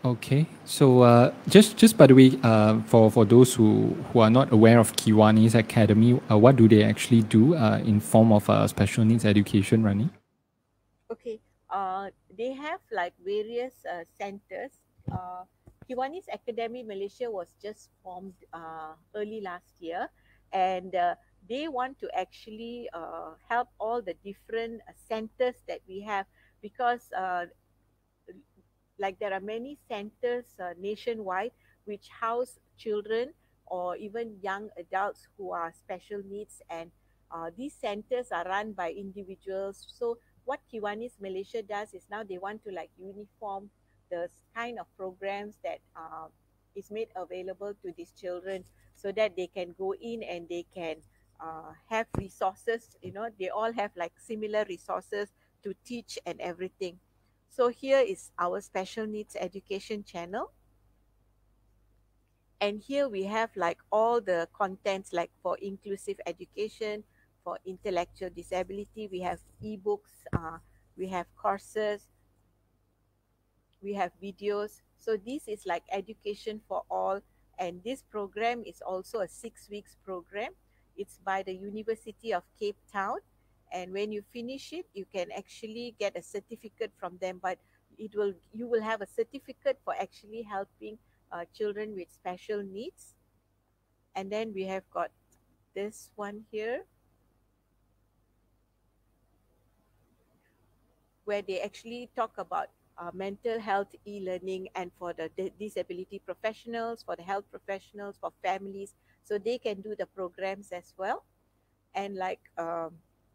Okay, so just by the way, for those who are not aware of Kiwani's Academy, what do they actually do in form of special needs education, Rani? Okay, they have like various centers. Kiwanis Academy Malaysia was just formed early last year, and they want to actually help all the different centers that we have because like there are many centers nationwide which house children or even young adults who are special needs, and these centers are run by individuals. So what Kiwanis Malaysia does is now they want to like uniform the kind of programs that is made available to these children so that they can go in and they can have resources, they all have like similar resources to teach and everything. So here is our special needs education channel. And here we have like all the contents like for inclusive education, for intellectual disability, we have ebooks, we have courses, we have videos. So this is like education for all. And this program is also a 6 weeks program. It's by the University of Cape Town. And when you finish it, you can actually get a certificate from them. But you will have a certificate for actually helping children with special needs. And then we have got this one here where they actually talk about mental health e-learning and for the disability professionals, for the health professionals, for families, so they can do the programs as well. And like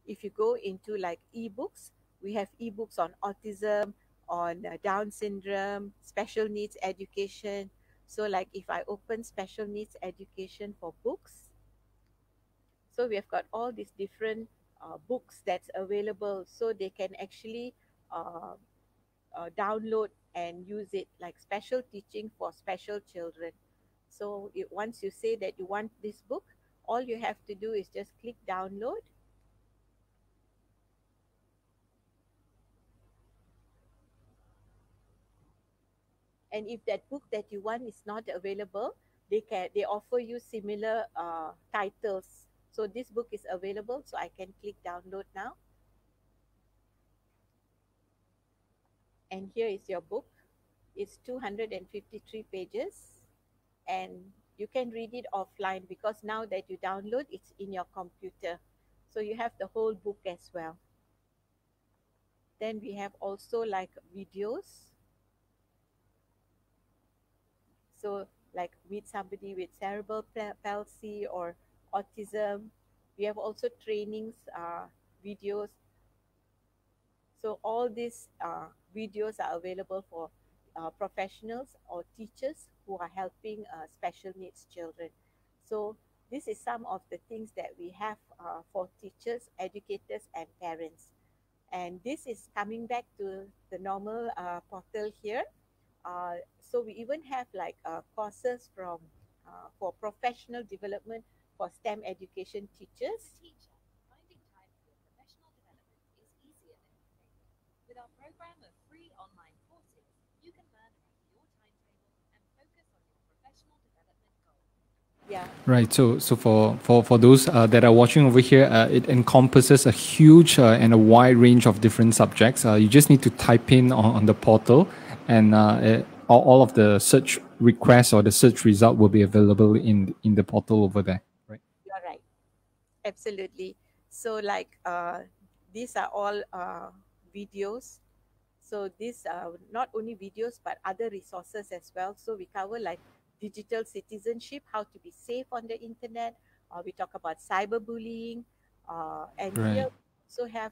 if you go into like ebooks, we have ebooks on autism, on Down syndrome, special needs education. So like if I open special needs education for books, so we have got all these different books that's available, so they can actually uh, download and use it, like special teaching for special children. So once you say that you want this book, all you have to do is just click download. And if that book that you want is not available, they offer you similar titles. So this book is available, so I can click download now. And here is your book. It's 253 pages, and you can read it offline because now that you download, it's in your computer. So you have the whole book as well. Then we have also like videos. So like with somebody with cerebral palsy or autism, we have also trainings, videos. So all these videos are available for professionals or teachers who are helping special needs children. So this is some of the things that we have for teachers, educators, and parents. And this is coming back to the normal portal here. So we even have like courses from for professional development for STEM education teachers. Teacher, finding time for your professional development is easier than you think. With our program of free online courses, you can learn about your timetable and focus on your professional development goals. Yeah. Right. So for those that are watching over here, it encompasses a huge and a wide range of different subjects. You just need to type in on the portal, and all of the search requests or the search result will be available in the portal over there. Right. You're right. Absolutely. So like these are all videos. So these are not only videos but other resources as well. So we cover like digital citizenship, how to be safe on the internet. We talk about cyberbullying, and Right. here we also have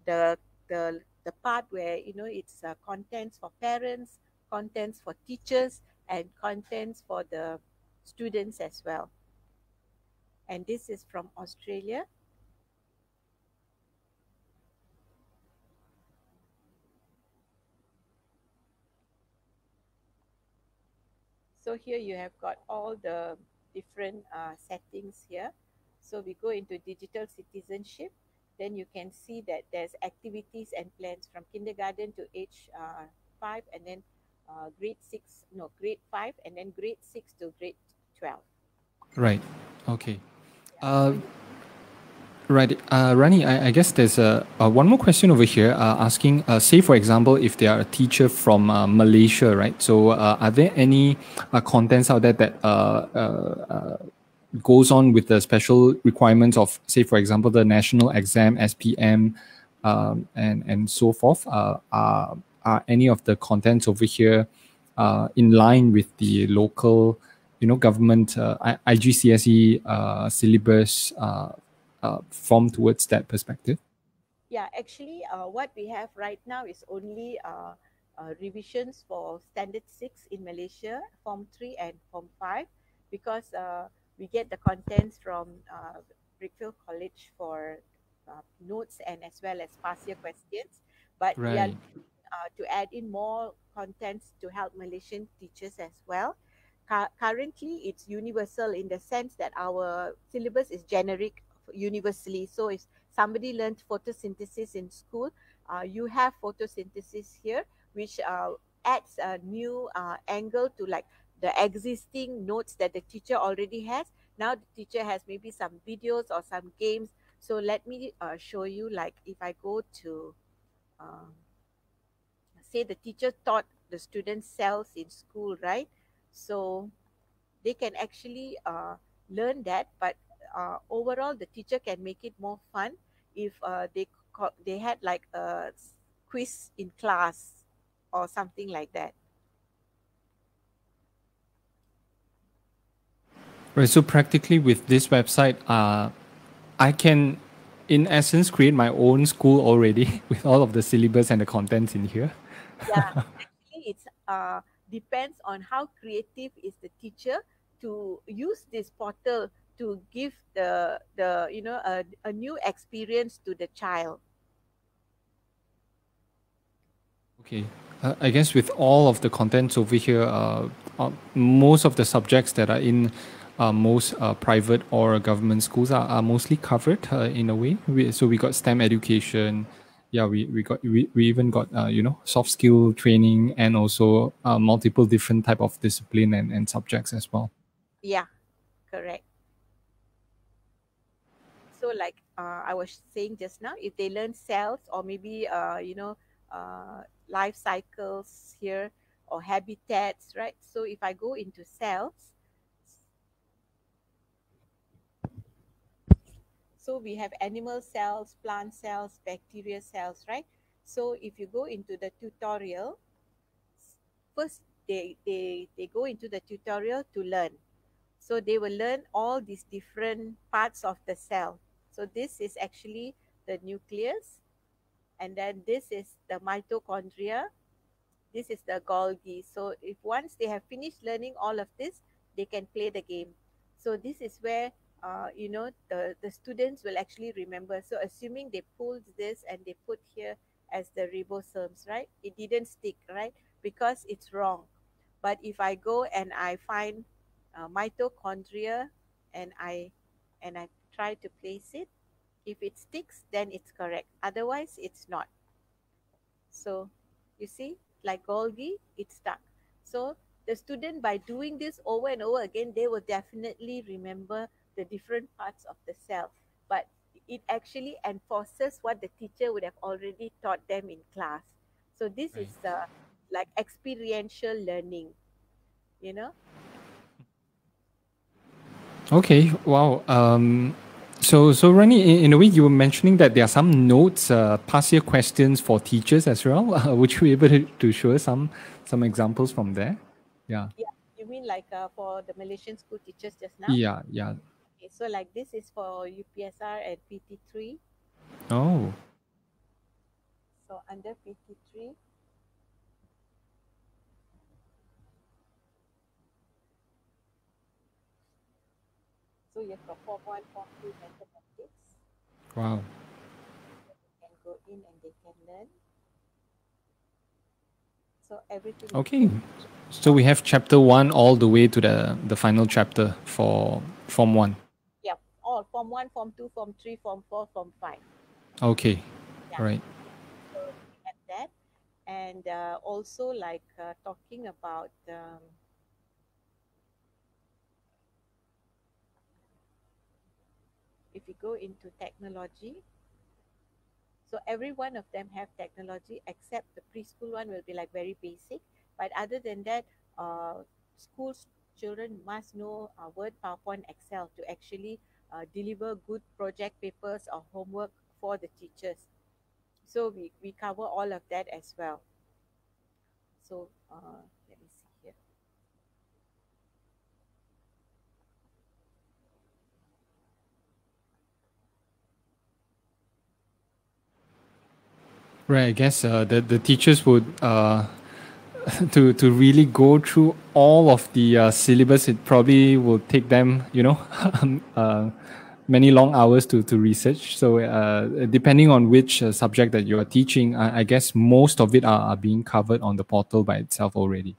the the part where it's contents for parents, contents for teachers, and contents for the students as well. And this is from Australia. So here you have got all the different settings here. So we go into digital citizenship. Then you can see that there's activities and plans from kindergarten to age 5, and then grade 5, and then grade 6 to grade 12. Right. Okay. Yeah. Right. Rani, I guess there's one more question over here asking, say, for example, if they are a teacher from Malaysia, right? So are there any contents out there that goes on with the special requirements of, say, for example, the national exam, SPM, and so forth? Are any of the contents over here in line with the local, government IGCSE syllabus from towards that perspective? Yeah, actually, what we have right now is only revisions for Standard 6 in Malaysia, Form 3 and Form 5, because we get the contents from Brickfield College for notes and as well as past year questions. But we are Right. to add in more contents to help Malaysian teachers as well. Currently, it's universal in the sense that our syllabus is generic universally. So if somebody learned photosynthesis in school, you have photosynthesis here, which adds a new angle to like the existing notes that the teacher already has. Now the teacher has maybe some videos or some games. So let me show you, like if I go to say the teacher taught the students cells in school, right? So they can actually learn that, but overall the teacher can make it more fun if they had like a quiz in class or something like that. Right. So practically with this website, I can, in essence, create my own school already with all of the syllabus and the contents in here. Yeah, actually, it's depends on how creative is the teacher to use this portal to give the a new experience to the child. Okay. I guess with all of the contents over here, most of the subjects that are in most private or government schools are mostly covered in a way. So we got STEM education. Yeah, we even got soft skill training and also multiple different type of discipline and subjects as well. Yeah, correct. So like I was saying just now, if they learn cells or maybe life cycles here or habitats, right? So if I go into cells, so we have animal cells, plant cells, bacteria cells, right? So if you go into the tutorial, first they go into the tutorial to learn. So they will learn all these different parts of the cell. So this is actually the nucleus, and then this is the mitochondria, this is the Golgi. So if once they have finished learning all of this, they can play the game. So this is where the students will actually remember. So assuming they pulled this and they put here as the ribosomes, right? It didn't stick, right? Because it's wrong. But if I go and I find mitochondria and I try to place it, if it sticks, then it's correct. Otherwise, it's not. So you see, like Golgi, it stuck. So the student, by doing this over and over again, they will definitely remember the different parts of the cell. But it actually enforces what the teacher would have already taught them in class. So this Right. is like experiential learning, you know? Okay. Wow. So Rani, in a way, you were mentioning that there are some notes, past year questions for teachers as well. Would you be able to show us some examples from there? Yeah. Yeah, you mean like for the Malaysian school teachers just now? Yeah. Yeah. Okay, so like this is for UPSR and PT3. Oh. So under PT3, so you've got Form 1, Form 2 mathematics. Wow. They can go in and they can learn. So everything is Okay. So we have chapter one all the way to the final chapter for Form 1. yeah, all Form 1, Form 2, Form 3, Form 4, Form 5. Okay. Yeah, All right. so we have that. And also like talking about if you go into technology, so every one of them have technology except the preschool one will be like very basic. But other than that, schools children must know Word, PowerPoint, Excel to actually deliver good project papers or homework for the teachers. So we cover all of that as well. So let me see here. Right. I guess the teachers would to really go through all of the syllabus. It probably will take them, many long hours to research. So depending on which subject that you are teaching, I guess most of it are being covered on the portal by itself already.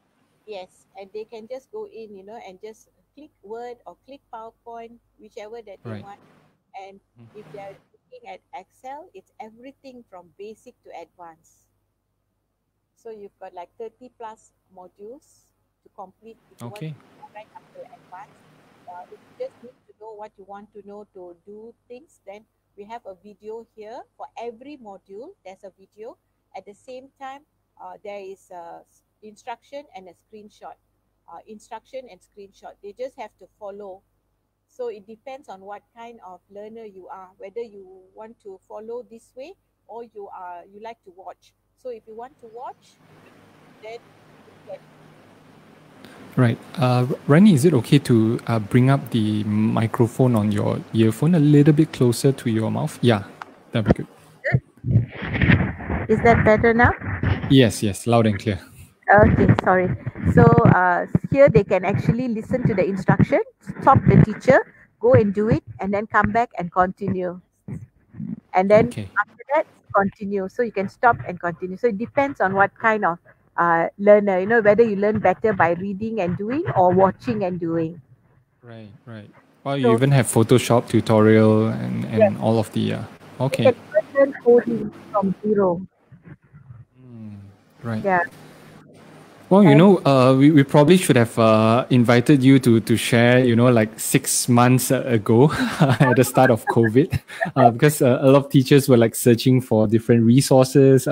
Yes, and they can just go in, and just click Word or click PowerPoint, whichever that they Right. want. And if they're looking at Excel, it's everything from basic to advanced. So you've got like 30 plus modules to complete if you want Okay. to go right up to advanced. If you just need to know what you want to know to do things, then we have a video here for every module. There's a video. At the same time, there is a instruction and a screenshot. Instruction and screenshot. They just have to follow. So it depends on what kind of learner you are, whether you want to follow this way or you like to watch. So if you want to watch, then you can. Right. Rani, is it okay to bring up the microphone on your earphone a little bit closer to your mouth? Yeah, that'd be good. Is that better now? Yes, yes, loud and clear. Okay, sorry. So here they can actually listen to the instruction, stop the teacher, go and do it, and then come back and continue. And then Okay. after that, continue. So you can stop and continue. So it depends on what kind of learner, whether you learn better by reading and doing or watching and doing. Right, right. Well, you So even have Photoshop tutorial yes, and all of the you okay. can even learn coding from zero. Right. Yeah. Well, And we probably should have invited you to share, like 6 months ago at the start of COVID, because a lot of teachers were like searching for different resources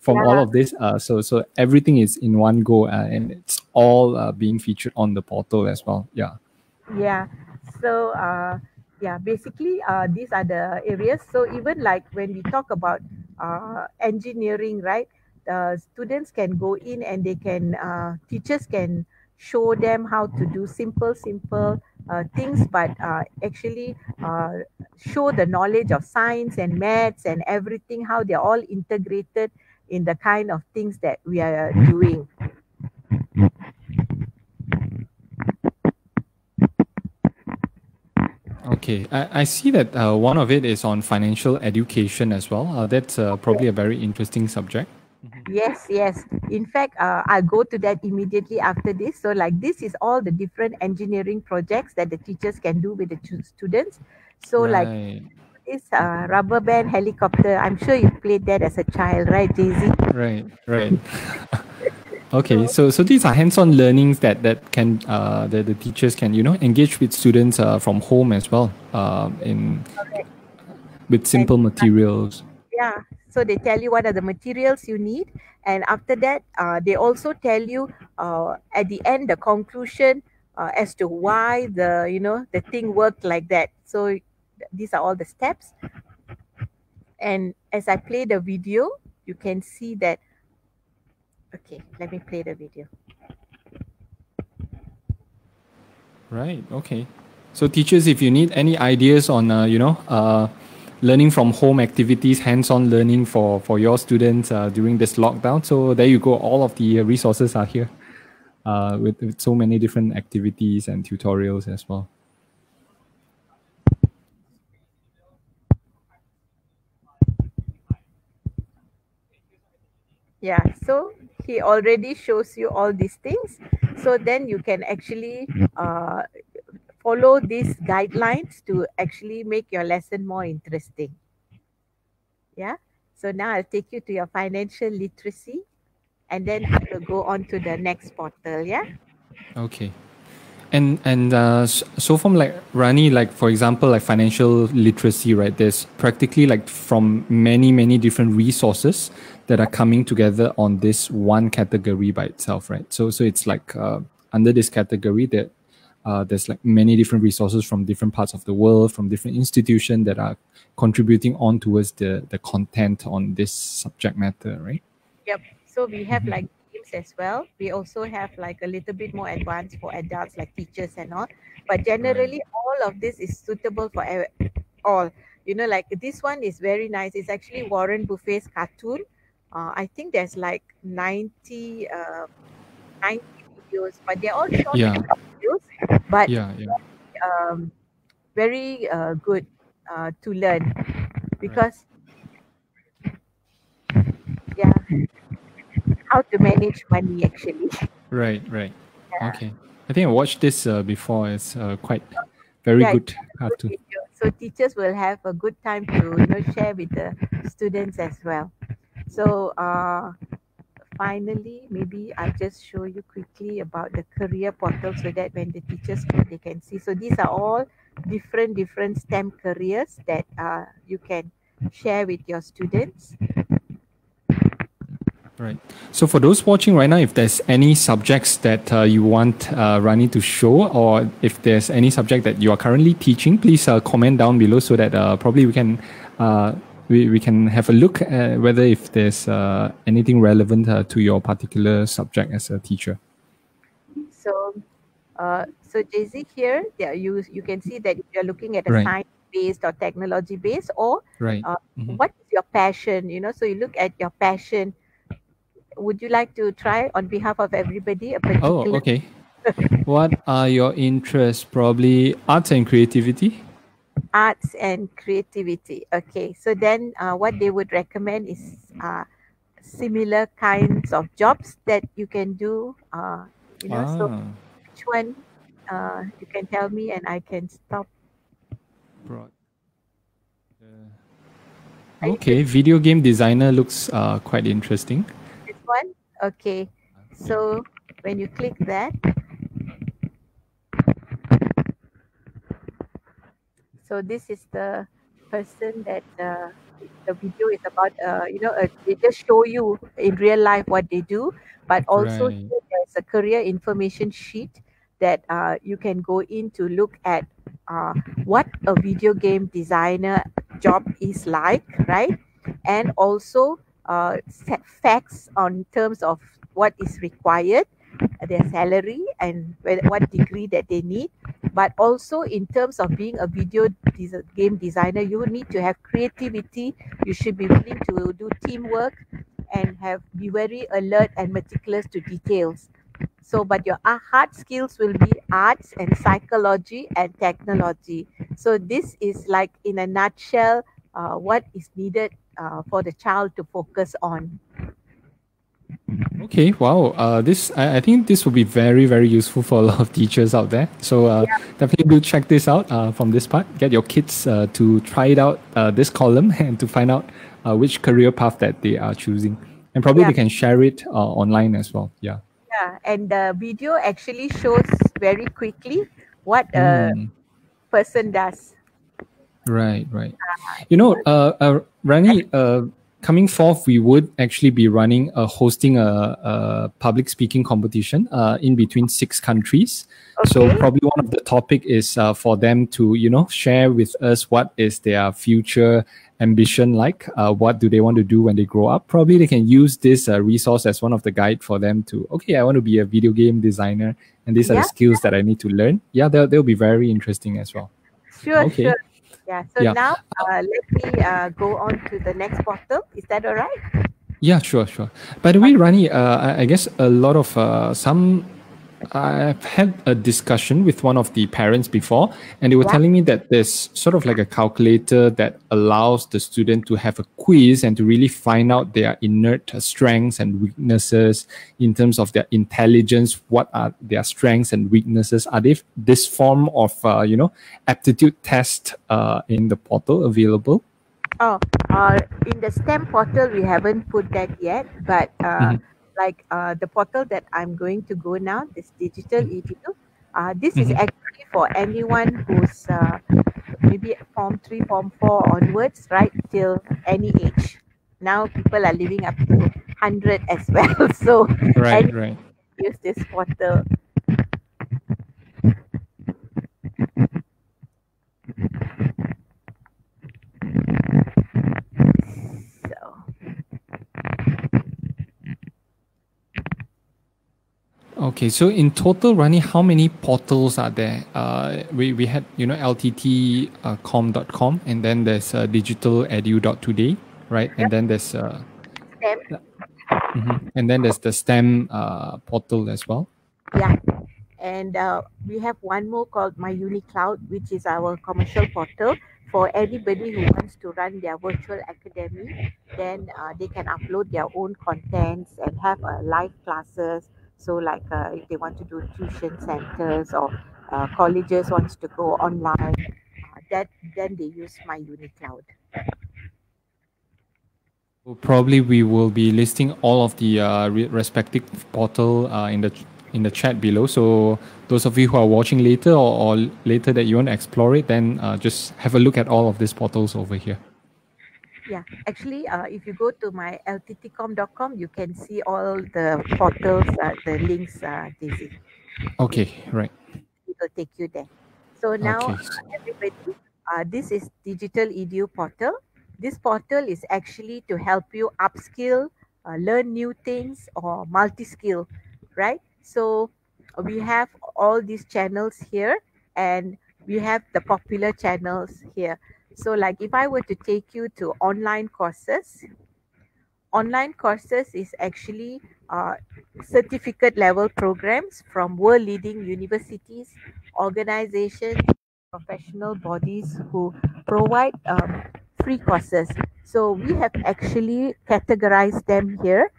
from all yeah, of this. So everything is in one go, and it's all being featured on the portal as well. Yeah. yeah. So yeah, basically these are the areas. So even like when we talk about engineering, right? The students can go in and they can teachers can show them how to do simple things, but actually show the knowledge of science and maths and everything, how they're all integrated in the kind of things that we are doing. Okay, I see that one of it is on financial education as well. That's probably a very interesting subject. Yes, yes. In fact, I'll go to that immediately after this. So, like, this is all the different engineering projects that the teachers can do with the students. So, like, Right, this rubber band helicopter, I'm sure you played that as a child, right, Daisy? right, right. Okay, So, so these are hands-on learnings that can the teachers can engage with students from home as well in correct. with And simple materials. yeah, so they tell you what are the materials you need, and after that, they also tell you at the end the conclusion as to why the thing worked like that. So these are all the steps, and as I play the video, you can see that. Okay, let me play the video. Right. Okay. So teachers, if you need any ideas on learning from home activities, hands-on learning for your students during this lockdown, so there you go. All of the resources are here with so many different activities and tutorials as well. Yeah, so he already shows you all these things, so then you can actually follow these guidelines to actually make your lesson more interesting. Yeah. So now I'll take you to your financial literacy, and then I will go on to the next portal. Yeah. Okay. So from like Rani, like for example, like financial literacy, right? There's practically like from many different resources that are coming together on this one category by itself, right? So it's like under this category that there's like many different resources from different parts of the world, from different institutions that are contributing on towards the content on this subject matter, right? Yep. So we have like games as well. We also have like a little bit more advanced for adults like teachers and all. But Right. generally, all of this is suitable for all. Like this one is very nice. It's actually Warren Buffett's cartoon. I think there's like 90 videos, but they're all short Yeah. videos, but Yeah. Yeah. um, very good to learn Right. because, yeah, how to manage money actually. Right. Right. Yeah. Okay. I think I watched this before. It's quite very Yeah, good it's a good cartoon. video. So teachers will have a good time to share with the students as well. So finally, maybe I'll just show you quickly about the career portal so that when the teachers go, they can see. So these are all different STEM careers that you can share with your students. Right. So for those watching right now, if there's any subjects that you want Rani to show, or if there's any subject that you are currently teaching, please comment down below so that probably we can have a look at whether if there's anything relevant to your particular subject as a teacher. So so Daisy here, yeah, you can see that if you're looking at a Right. science based or technology based, or Right. what is your passion? So you look at your passion. would you like to try on behalf of everybody a Oh, particular okay. What are your interests? Probably arts and creativity. arts and creativity? Okay, so then what they would recommend is similar kinds of jobs that you can do. So Ah, which one you can tell me and I can stop. broad. Are you Okay, video game designer looks quite interesting. this one? Okay. Yeah. So when you click that, so this is the person that the video is about. They just show you in real life what they do, but also Right. here there's a career information sheet that you can go in to look at uh, what a video game designer job is like, right? And also facts on terms of what is required, their salary, and what degree that they need. But also in terms of being a game designer, you need to have creativity. You should be willing to do teamwork and be very alert and meticulous to details. So, but your hard skills will be arts and psychology and technology. So this is like in a nutshell what is needed for the child to focus on. Okay, wow. I think this will be very, very useful for a lot of teachers out there. So definitely do check this out from this part. Get your kids to try it out, this column, and to find out which career path that they are choosing. And probably Yeah. they can share it online as well. Yeah. Yeah, and the video actually shows very quickly what a Mm, person does. right, right. Rani, coming forth, we would actually be hosting a public speaking competition in between 6 countries. So Okay. probably one of the topic is for them to, share with us what is their future ambition like. What do they want to do when they grow up? Probably they can use this resource as one of the guide for them to, okay, I want to be a video game designer, and these are the Yeah, skills that I need to learn. Yeah, they'll be very interesting as well. sure, Okay. sure. Yeah, so Yeah. now let me go on to the next portal. Is that all right? Yeah, sure, sure. By the way, Rani, I guess a lot of I've had a discussion with one of the parents before, and they were Yeah. telling me that there's sort of like a calculator that allows the student to have a quiz and to really find out their innate strengths and weaknesses in terms of their intelligence. What are their strengths and weaknesses? Are they this form of aptitude test in the portal available? Oh, in the STEM portal, we haven't put that yet, but Mhm. the portal that I'm going to go now, this Digital Edu, this is Mhm. actually for anyone who's maybe Form 3, Form 4 onwards, right, till any age. Now people are living up to 100 as well, so Right, anyone right. can use this portal. So Okay, so in total, Rani, how many portals are there? We had LTT com.com, and then there's digitaledu.today, right? And then there's STEM, and then there's the STEM portal as well. yeah. And we have one more called My Cloud, which is our commercial portal for anybody who wants to run their virtual academy. Then they can upload their own contents and have live classes. So, like if they want to do tuition centers or colleges wants to go online, that then they use My Cloud. So probably we will be listing all of the respective portal in the chat below. So those of you who are watching later or later that you want to explore it, then just have a look at all of these portals over here. Yeah, actually, if you go to my lttcom.com, you can see all the portals, the links, Daisy. Okay, right. It will take you there. So now, Okay. everybody, this is Digital Edu Portal. This portal is actually to help you upskill, learn new things, or multi-skill, right? So we have all these channels here, and we have the popular channels here. So like if I were to take you to online online courses is actually certificate level programs from world leading universities, organizations, professional bodies who provide free courses. So we have actually categorized them here.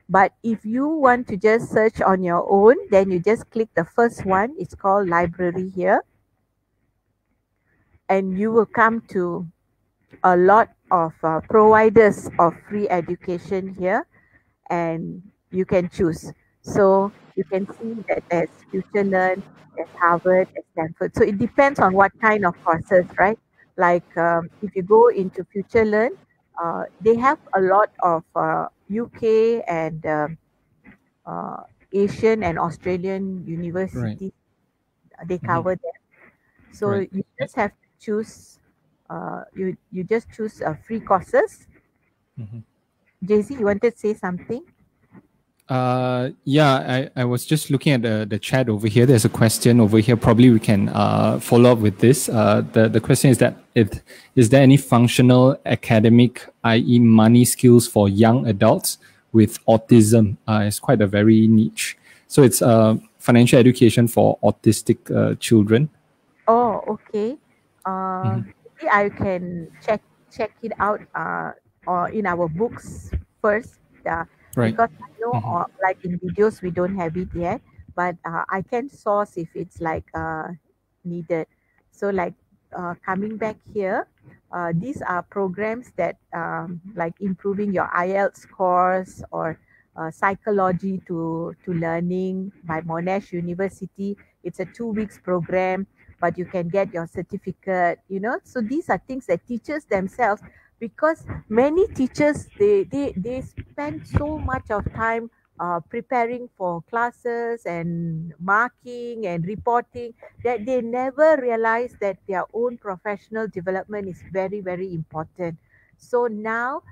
But if you want to just search on your own, then you just click the first one. It's called library here. And you will come to a lot of providers of free education here, and you can choose. So you can see that there's Future Learn, there's Harvard, there's Stanford. So it depends on what kind of courses, right? Like if you go into Future Learn, they have a lot of UK and uh, Asian and Australian Right. universities. They Mm-hmm. cover them. So Right. you just have to choose. You just choose free courses. Mm-hmm. JC, you wanted to say something? Yeah, I was just looking at the chat over here. There's a question over here. Probably we can follow up with this. The question is that is there any functional academic, i.e. money skills for young adults with autism? It's quite a very niche. So it's financial education for autistic children. Oh, okay. Mhm. Maybe I can check it out or in our books first, Right. because I know Mhm. like in videos we don't have it yet, but I can source if it's like needed. So like coming back here, these are programs that like improving your IELTS scores or psychology to learning by Monash University. It's a 2 weeks program, but you can get your certificate, so these are things that teachers themselves, because many teachers they spend so much of time preparing for classes and marking and reporting, that they never realize that their own professional development is very, very important. So now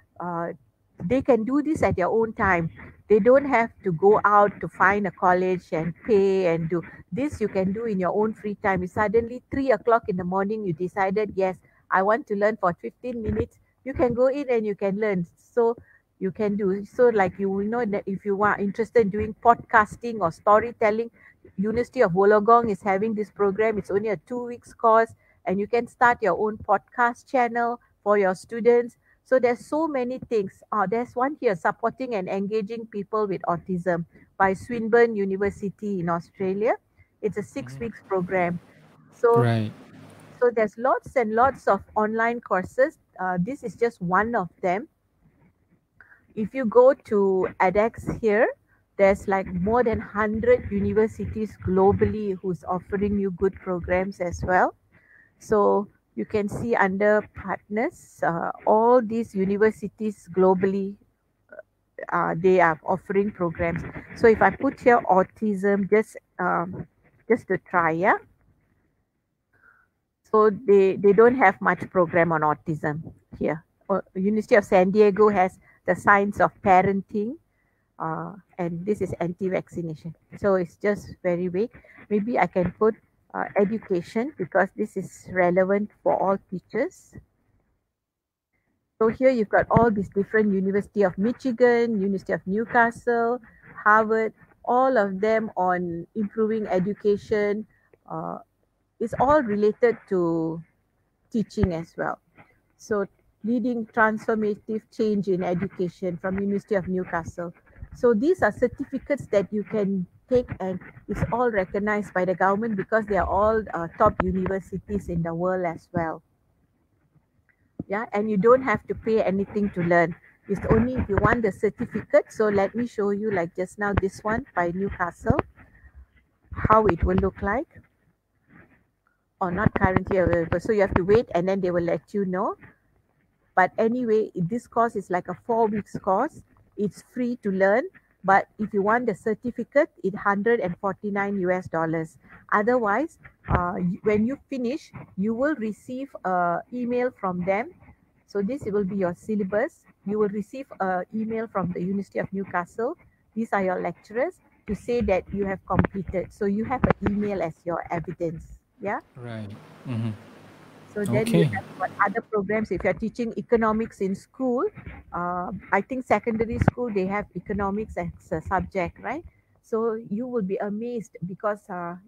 they can do this at their own time. They don't have to go out to find a college and pay and do this. You can do in your own free time. It's suddenly 3 o'clock in the morning, you decided, yes, I want to learn for 15 minutes. You can go in and you can learn. So you can do so, like, that if you are interested in doing podcasting or storytelling, University of Wollongong is having this program. It's only a 2 weeks course, and you can start your own podcast channel for your students. So there's so many things. There's one here, supporting and engaging people with autism by Swinburne University in Australia. It's a 6 weeks program. So Right. so there's lots and lots of online courses. This is just one of them. If you go to edX here, there's like more than 100 universities globally who's offering you good programs as well. So you can see under partners, all these universities globally, they are offering programs. So if I put here autism, just to try, yeah. So they don't have much program on autism here. University of San Diego has the science of parenting, and this is anti-vaccination. So it's just very vague. Maybe I can put education, because this is relevant for all teachers. So here you've got all these different University of Michigan, University of Newcastle, Harvard, all of them on improving education. Uh, it's all related to teaching as well. So leading transformative change in education from University of Newcastle. So these are certificates that you can take, and it's all recognized by the government because they are all top universities in the world as well. Yeah, and you don't have to pay anything to learn. It's only if you want the certificate. So let me show you, like just now, this one by Newcastle, how it will look like. Or not currently available. So you have to wait, and then they will let you know. But anyway, this course is like a 4 weeks course. It's free to learn. But if you want the certificate, it's $149. Otherwise, when you finish, you will receive an email from them. So this will be your syllabus. You will receive an email from the University of Newcastle. These are your lecturers to say that you have completed. So you have an email as your evidence. Yeah. Right. Mm-hmm. So then you have got other programs. If you're teaching economics in school, I think secondary school, they have economics as a subject, right? So you will be amazed because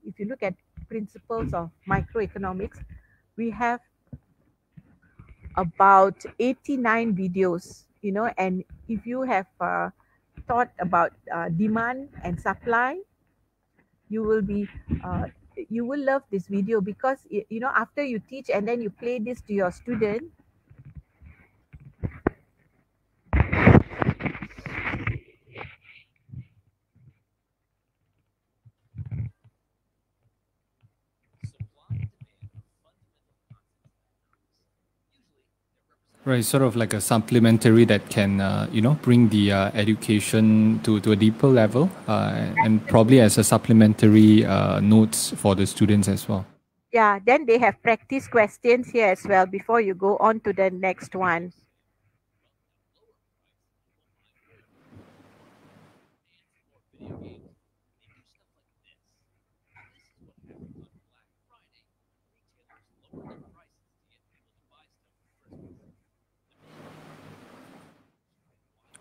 if you look at principles of microeconomics, we have about 89 videos, and if you have thought about demand and supply, you will be you will love this video because after you teach and then you play this to your student. Right, sort of like a supplementary that can, bring the education to a deeper level, and probably as a supplementary notes for the students as well. Yeah, then they have practice questions here as well before you go on to the next one.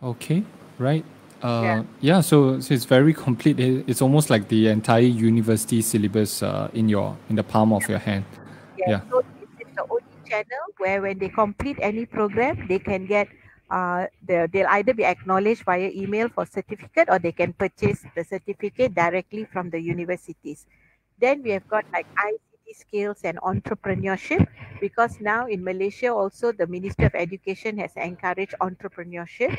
Okay, right. Yeah. Yeah, so it's very complete. It's almost like the entire university syllabus in the palm of your hand. Yes, Yeah. so this is the only channel where when they complete any program, they can get they'll either be acknowledged via email for certificate or they can purchase the certificate directly from the universities. Then we have got like ICT skills and entrepreneurship because now in Malaysia also the Ministry of Education has encouraged entrepreneurship.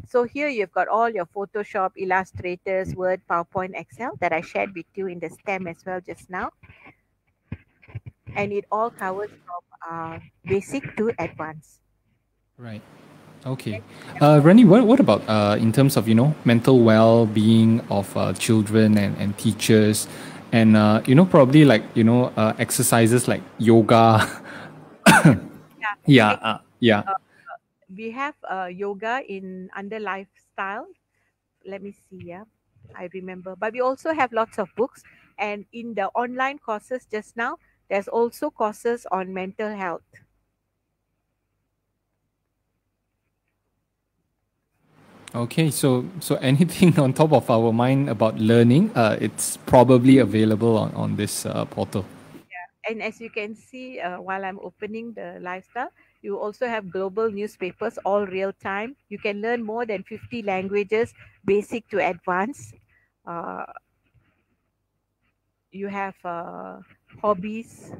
So here you've got all your Photoshop, Illustrators, Word, PowerPoint, Excel that I shared with you in the STEM as well just now, and it all covers from basic to advanced. Right. Okay. Rani, what about in terms of, mental well-being of children and teachers and, probably like, exercises like yoga. Yeah. Yeah, Yeah. we have yoga in under lifestyle. Let me see. Yeah, I remember. But we also have lots of books, and in the online courses just now, there's also courses on mental health. Okay. So anything on top of our mind about learning, it's probably available on this portal. And as you can see, while I'm opening the lifestyle, you also have global newspapers, all real time. You can learn more than 50 languages, basic to advanced. Uh, you have hobbies.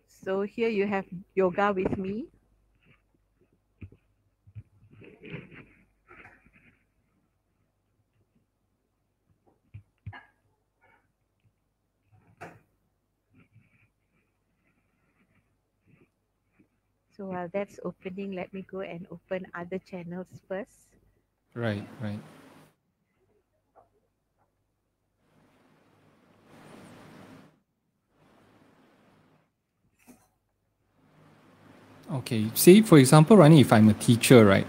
So here you have yoga with me. So while that's opening, let me go and open other channels first. Right. Right. Okay. Say, for example, Rani, if I'm a teacher, right,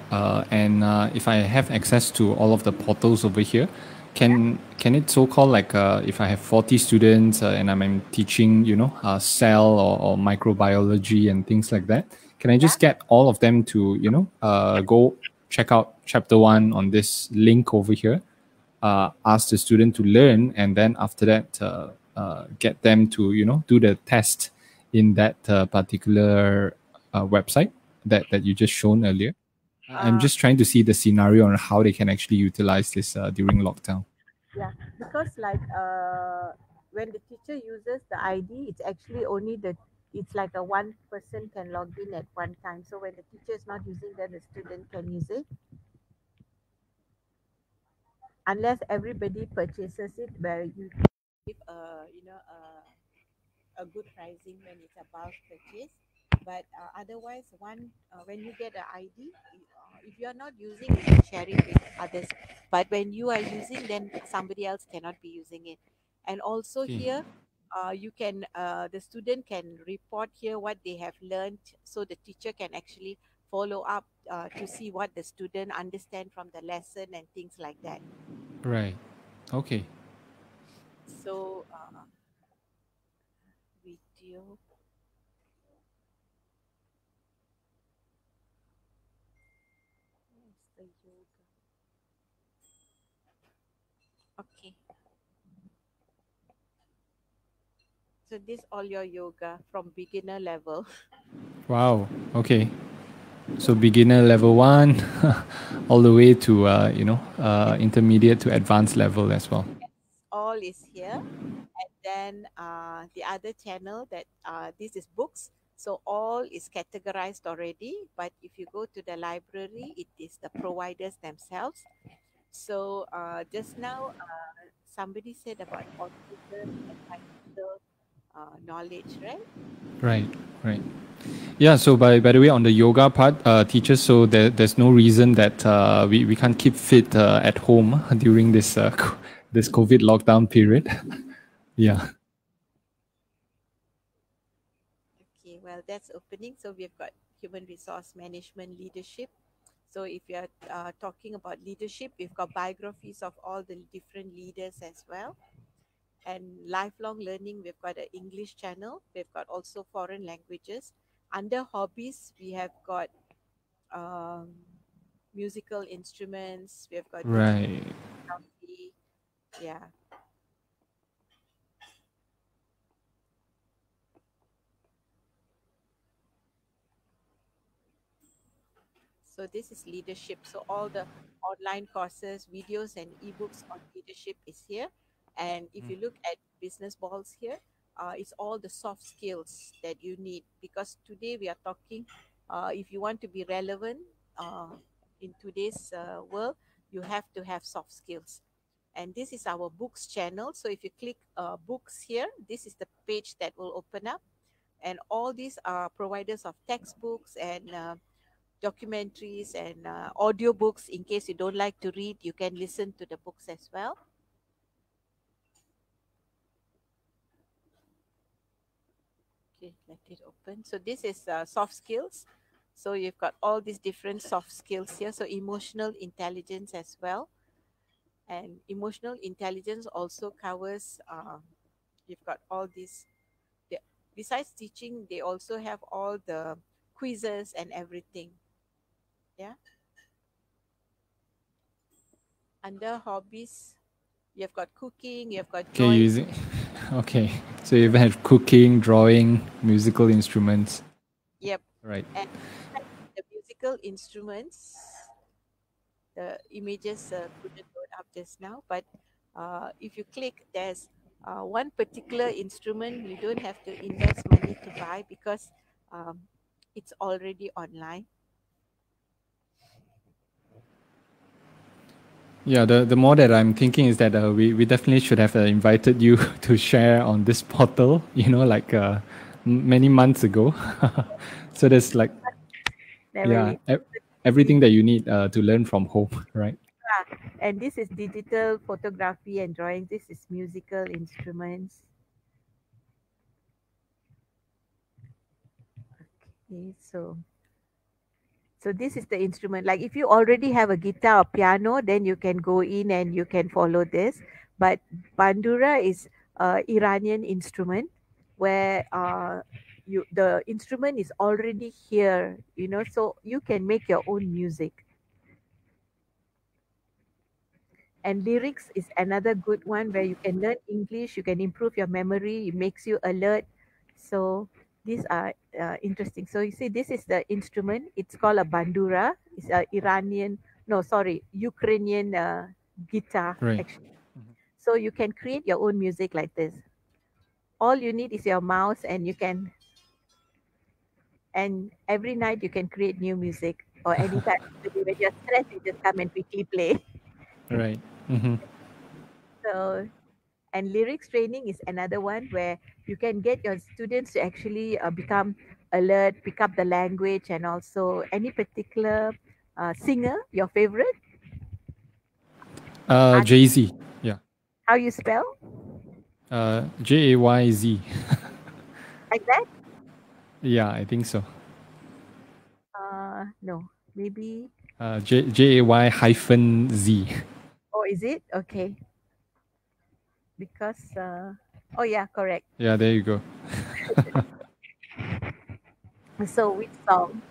and if I have access to all of the portals over here, can it so-called like if I have 40 students and I'm teaching, cell or microbiology and things like that, can I Yeah. just get all of them to, go check out chapter 1 on this link over here, ask the student to learn, and then after that, get them to, do the test in that particular website that you just shown earlier. I'm Uh, just trying to see the scenario on how they can actually utilize this during lockdown. yeah, because like when the teacher uses the ID, it's actually only it's like a one person can log in at one time. So when the teacher is not using that, the student can use it. Unless everybody purchases it, where you give a good pricing when it's a bulk purchase. But otherwise, when you get an ID, if you are not using, you can share it with others. But when you are using, then somebody else cannot be using it. And also Okay. here, the student can report here what they have learned, so the teacher can actually follow up to see what the student understand from the lesson and things like that. Right. Okay. So video. Where's the yoga? Okay. So this all your yoga from beginner level. Wow. Okay. So beginner level 1, all the way to intermediate to advanced level as well. All is here. And then the other channel that this is books. So all is categorized already. But if you go to the library, it is the providers themselves. So just now, somebody said about autism and financial knowledge, right? Right. Yeah, so by the way, on the yoga part, teachers, so there's no reason that we can't keep fit at home during this this COVID lockdown period. Yeah. Okay, well, that's opening. So we've got human resource management leadership. So if you're talking about leadership, we've got biographies of all the different leaders as well. And lifelong learning, we've got an English channel. We've got also foreign languages. Under hobbies, we have got um, musical instruments. We've got digital Right. photography. Yeah. So this is leadership. So all the online courses, videos, and ebooks on leadership is here. And if you look at business balls here, it's all the soft skills that you need, because today we are talking. If you want to be relevant in today's world, you have to have soft skills. And this is our books channel. So if you click books here, this is the page that will open up. And all these are providers of textbooks and documentaries and audiobooks. In case you don't like to read, you can listen to the books as well. Okay, let it open. So this is soft skills. So you've got all these different soft skills here. So emotional intelligence as well. And emotional intelligence also covers, you've got all these, besides teaching, they also have all the quizzes and everything. Yeah. Under hobbies, you've got cooking, you've got Okay, drawing. using. Okay, so you even have cooking, drawing, musical instruments. Yep. Right. And the musical instruments, the images couldn't load up just now, but if you click, there's one particular instrument you don't have to invest money to buy, because it's already online. Yeah, the more that I'm thinking is that we definitely should have invited you to share on this portal, like many months ago. So there's like, Never yeah, late. everything that you need to learn from home, right? And this is digital photography and drawing. This is musical instruments. Okay, so this is the instrument. Like if you already have a guitar or piano, then you can go in and you can follow this. But bandura is Iranian instrument, where the instrument is already here, so you can make your own music. And lyrics is another good one, where you can learn English, you can improve your memory, it makes you alert. So these are interesting. So you see, this is the instrument. It's called a bandura. It's a Iranian, no, sorry, Ukrainian guitar, Right. actually. So you can create your own music like this. All you need is your mouse, and and every night you can create new music, or anytime when you're stressed, you just come and quickly play. Right. Mm-hmm. So, and lyrics training is another one, where you can get your students to actually become alert, pick up the language, and also any particular singer, your favorite. Jay-Z. Yeah. How you spell? Jayz. Like that? Yeah, I think so. No, maybe. Jay hyphen Z. Oh, is it? Okay. Because, oh yeah, correct. Yeah, there you go. So which song?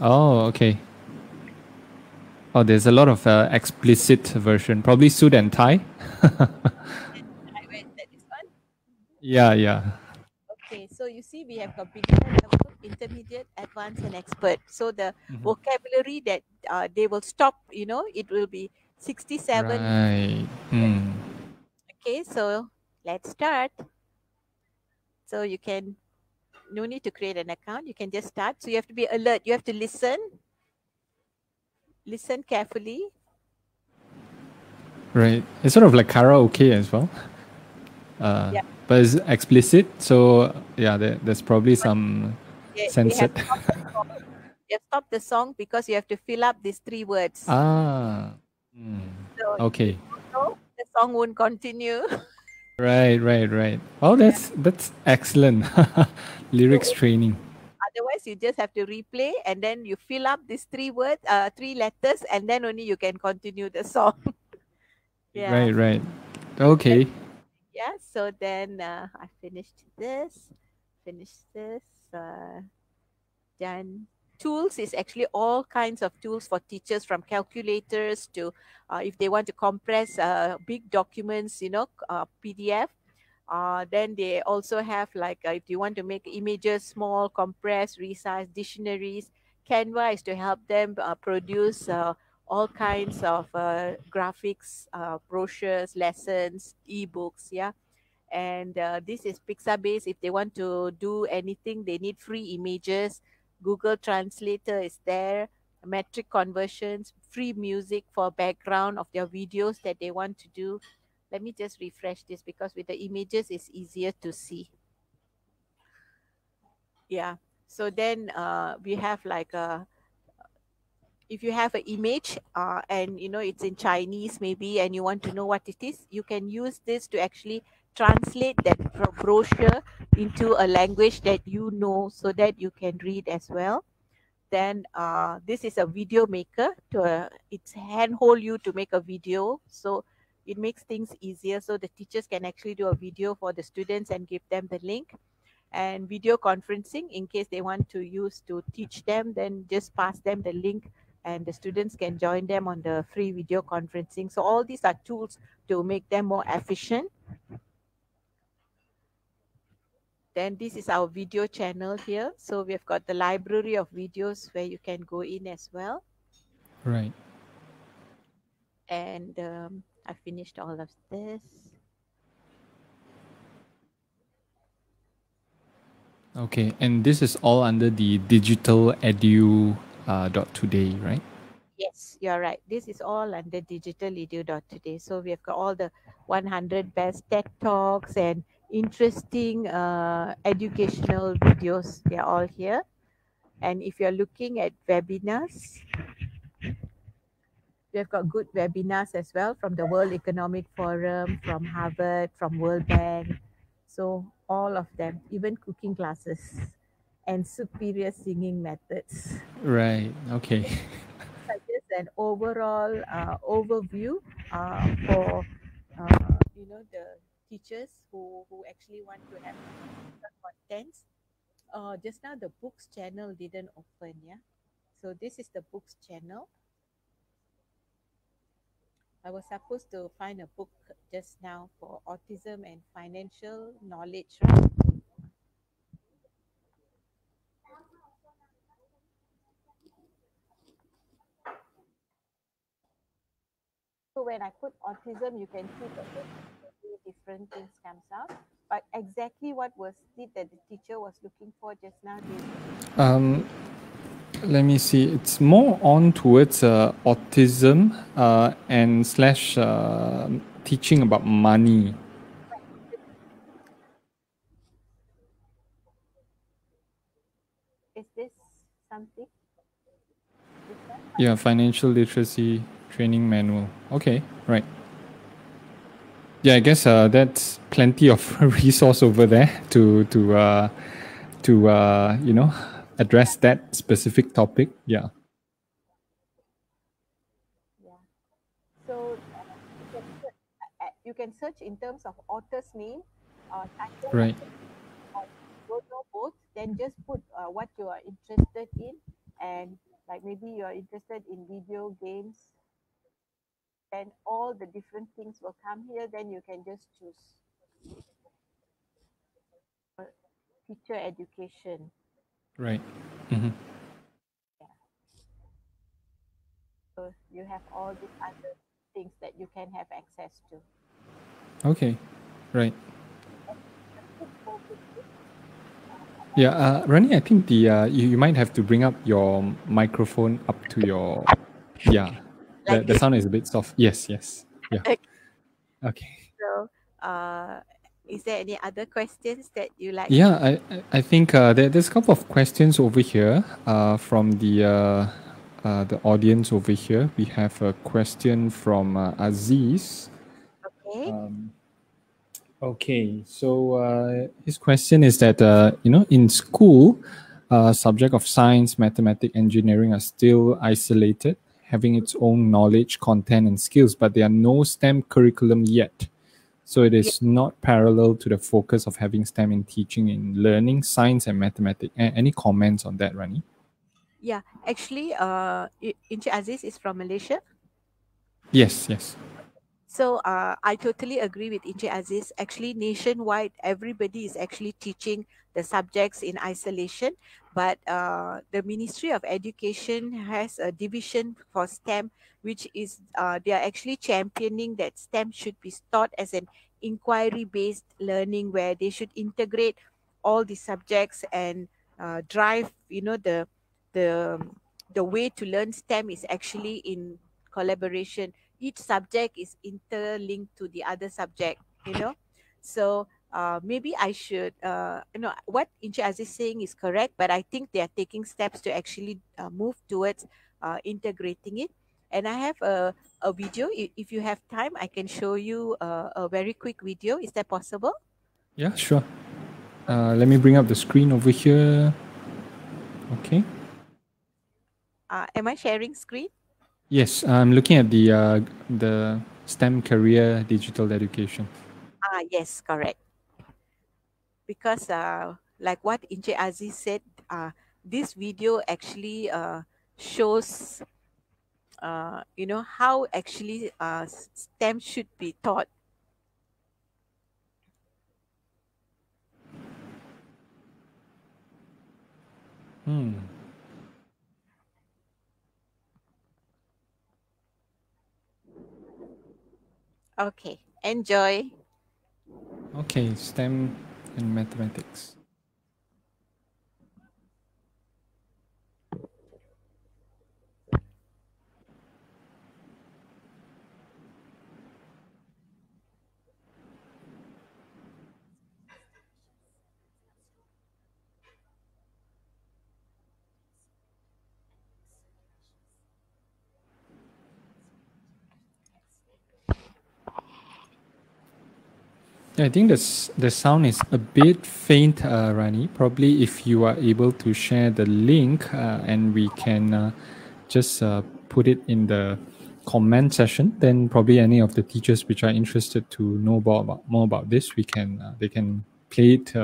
Oh, okay. Oh, there's a lot of explicit version. Probably suit and tie. Where is that? This one? Yeah, yeah. Okay, so you see, we have got beginner level, intermediate, advanced, and expert. So the vocabulary that they will stop, it will be 67. Right. Hmm. Okay, so let's start. So you can, no need to create an account. You can just start. So you have to be alert. You have to listen carefully. Right. It's sort of like karaoke as well. Yeah. But it's explicit, so yeah, there's probably some They have censored. stopped the song. They have stopped the song because you have to fill up these 3 words. Ah. Hmm. So if you Okay. don't know, the song won't continue. Right. Oh, that's excellent. Lyrics So training. otherwise, you just have to replay and then you fill up these 3 words, 3 letters, and then only you can continue the song. Yeah. Right. Okay. Yeah. So then I finished this. Uh, Done. Tools is actually all kinds of tools for teachers, from calculators to if they want to compress big documents, PDF. Then they also have like if you want to make images small, compress, resize, dictionaries. Canva is to help them produce all kinds of graphics, brochures, lessons, ebooks. Yeah. And this is Pixabay. If they want to do anything, they need free images. Google Translator is there. Metric conversions, free music for background of their videos that they want to do. Let me just refresh this because with the images it's easier to see. Yeah. So then we have like if you have an image and it's in Chinese maybe, and you want to know what it is, you can use this to actually translate that brochure into a language that you know, so that you can read as well. Then this is a video maker to it's handhold you to make a video, so it makes things easier, so the teachers can actually do a video for the students and give them the link. And video conferencing, in case they want to use to teach them, then just pass them the link and the students can join them on the free video conferencing. So all these are tools to make them more efficient. Then this is our video channel here. So we've got the library of videos where you can go in as well. Right. And I finished all of this. Okay. And this is all under the digital edu .today, right? Yes, you're right. This is all under Digital Edu today. So we have got all the 100 best TED Talks and interesting educational videos. They are all here. And if you're looking at webinars, we have got good webinars as well from the World Economic Forum, from Harvard, from World Bank. So all of them, even cooking classes and superior singing methods. Right. Okay. Just an overall overview for the teachers who actually want to have contents. Just now the books channel didn't open, yeah. So this is the books channel. I was supposed to find a book just now for autism and financial knowledge, right? So when I put autism, you can see that different things comes out. But exactly what was it that the teacher was looking for just now? Let me see. It's more on towards autism and slash teaching about money. Is this something? Yeah, financial literacy training manual. Okay, right. Yeah, I guess that's plenty of resource over there to address that specific topic. Yeah. Yeah. So you can search in terms of author's name. title Right. or go to both, then just put what you are interested in, and like maybe you are interested in video games, then all the different things will come here. Then you can just choose teacher education. Right. Mm-hmm. Yeah. So you have all these other things that you can have access to. Okay. Right. Yeah, Rani, I think you might have to bring up your microphone up to your, yeah, Like the this. sound is a bit soft. Yes, yes. Yeah. Okay. Okay. So, is there any other questions that you like? Yeah, I think there's a couple of questions over here from the audience over here. We have a question from Aziz. Okay. Okay, so his question is that in school, subject of science, mathematics, engineering are still isolated, having its own knowledge, content, and skills, but there are no STEM curriculum yet. So it Yeah. is not parallel to the focus of having STEM in teaching in learning, science, and mathematics. Any comments on that, Rani? Yeah. Actually, Inci Aziz is from Malaysia. Yes, yes. So I totally agree with Inci Aziz. Actually, nationwide, everybody is actually teaching the subjects in isolation. But the Ministry of Education has a division for STEM, which is they are actually championing that STEM should be taught as an inquiry-based learning, where they should integrate all the subjects and drive. The the way to learn STEM is actually in collaboration. Each subject is interlinked to the other subject, so maybe I should what Inci Aziz is saying is correct, but I think they are taking steps to actually move towards integrating it. And I have a video. If you have time, I can show you a very quick video. Is that possible? Yeah, sure. Let me bring up the screen over here. Okay. Am I sharing screen? Yes, I'm looking at the STEM career digital education. Yes, correct. Because like what Inche Aziz said, this video actually shows how actually STEM should be taught. Okay, enjoy. Okay, STEM and mathematics. Yeah, I think the sound is a bit faint, Rani. Probably if you are able to share the link and we can just put it in the comment session, then probably any of the teachers which are interested to know more about this, they can play it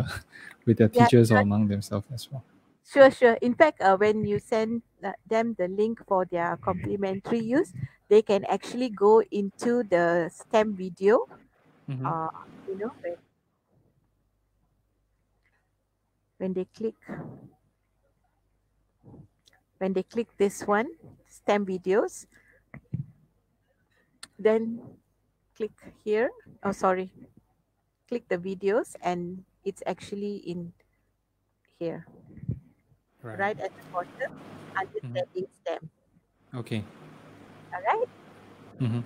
with their Yeah, teachers or among themselves as well. sure. In fact, when you send them the link for their complimentary use, they can actually go into the STEM video. Mm-hmm. Uh, when they click this one, STEM videos, then click here. Oh, sorry. Click the videos, and it's actually in here, right at the bottom, understanding STEM. Okay. All right. Mm-hmm.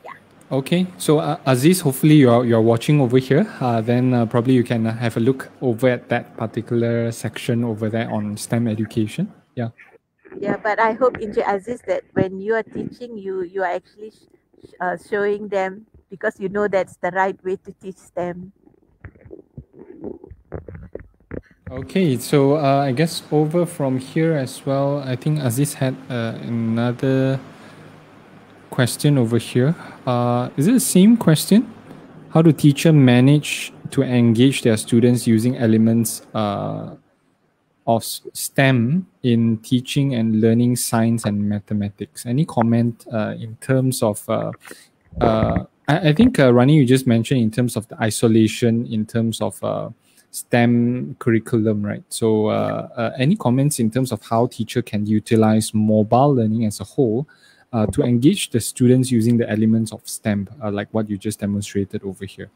Yeah. Okay, so Aziz, hopefully you're watching over here. Then probably you can have a look over at that particular section over there on STEM education. Yeah. Yeah, but I hope Inji Aziz that when you are teaching, you are actually showing them, because you know that's the right way to teach them. Okay, so I guess over from here as well, I think Aziz had another question over here. Is it the same question? How do teacher manage to engage their students using elements of STEM in teaching and learning science and mathematics. Any comment in terms of I think Rani, you just mentioned in terms of the isolation, in terms of STEM curriculum, right? So any comments in terms of how teacher can utilize mobile learning as a whole to engage the students using the elements of STEM, like what you just demonstrated over here?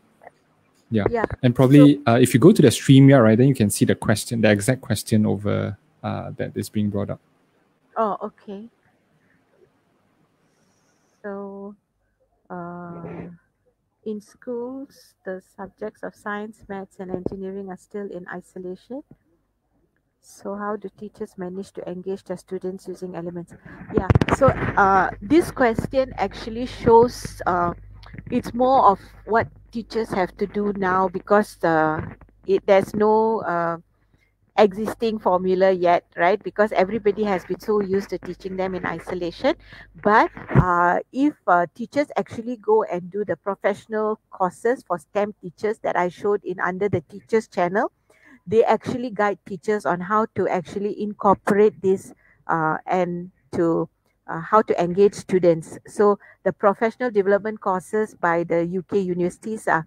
Yeah. And probably if you go to the StreamYard, right, then you can see the question, the exact question over that is being brought up. Oh, okay. So, in schools, the subjects of science, maths, and engineering are still in isolation. So, how do teachers manage to engage their students using elements? Yeah. So, this question actually shows it's more of what teachers have to do now because there's no existing formula yet, right? Because everybody has been so used to teaching them in isolation. But if teachers actually go and do the professional courses for STEM teachers that I showed in under the teachers channel, they actually guide teachers on how to actually incorporate this and to how to engage students. So the professional development courses by the UK universities are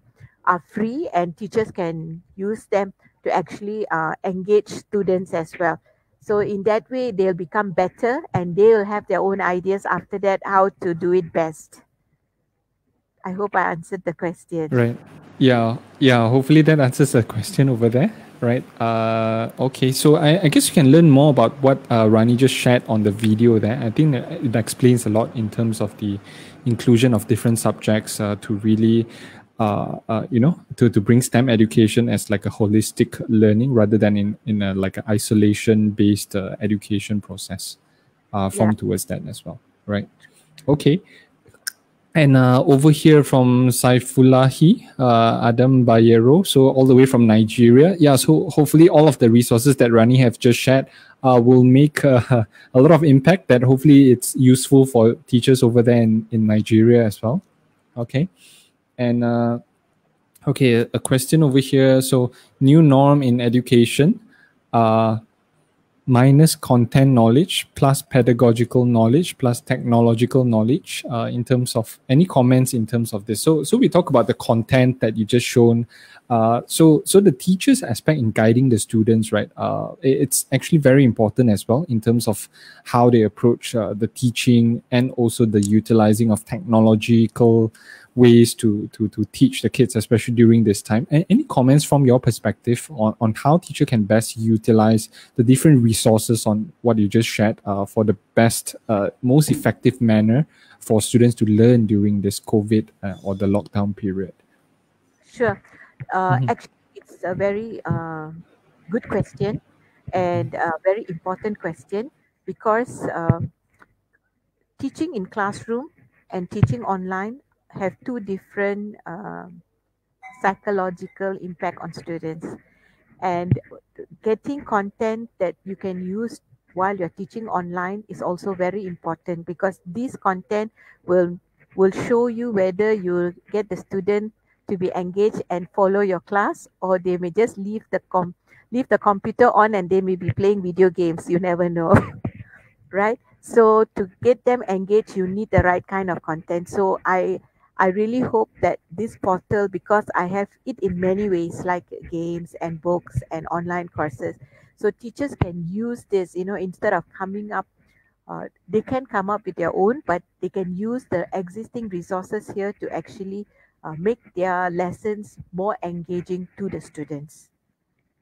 free, and teachers can use them to actually engage students as well. So in that way, they'll become better and they'll have their own ideas after that how to do it best. I hope I answered the question. Right. Yeah. Hopefully that answers the question over there. Right. Okay. So I guess you can learn more about what Rani just shared on the video there. I think that it explains a lot in terms of the inclusion of different subjects to really, to bring STEM education as like a holistic learning rather than in a like an isolation based education process formed towards that as well. Right. Okay. And over here from Saifullahi Adam Bayero, so all the way from Nigeria. Yeah, so hopefully all of the resources that Rani have just shared will make a lot of impact, that hopefully it's useful for teachers over there in Nigeria as well. Okay. And okay, a question over here. So new norm in education. Minus content knowledge plus pedagogical knowledge plus technological knowledge in terms of any comments in terms of this. So we talk about the content that you just shown. So the teachers aspect in guiding the students, right? It's actually very important as well in terms of how they approach the teaching and also the utilizing of technological ways to teach the kids, especially during this time. Any comments from your perspective on how teacher can best utilize the different resources on what you just shared for the best, most effective manner for students to learn during this COVID or the lockdown period? Sure. Actually, it's a very good question and a very important question because teaching in classroom and teaching online have two different psychological impact on students, and getting content that you can use while you're teaching online is also very important because this content will show you whether you get the student to be engaged and follow your class, or they may just leave the computer on and they may be playing video games. You never know. Right? So to get them engaged, you need the right kind of content. So I really hope that this portal, because I have it in many ways like games and books and online courses, so teachers can use this, instead of coming up, they can come up with their own, but they can use the existing resources here to actually make their lessons more engaging to the students.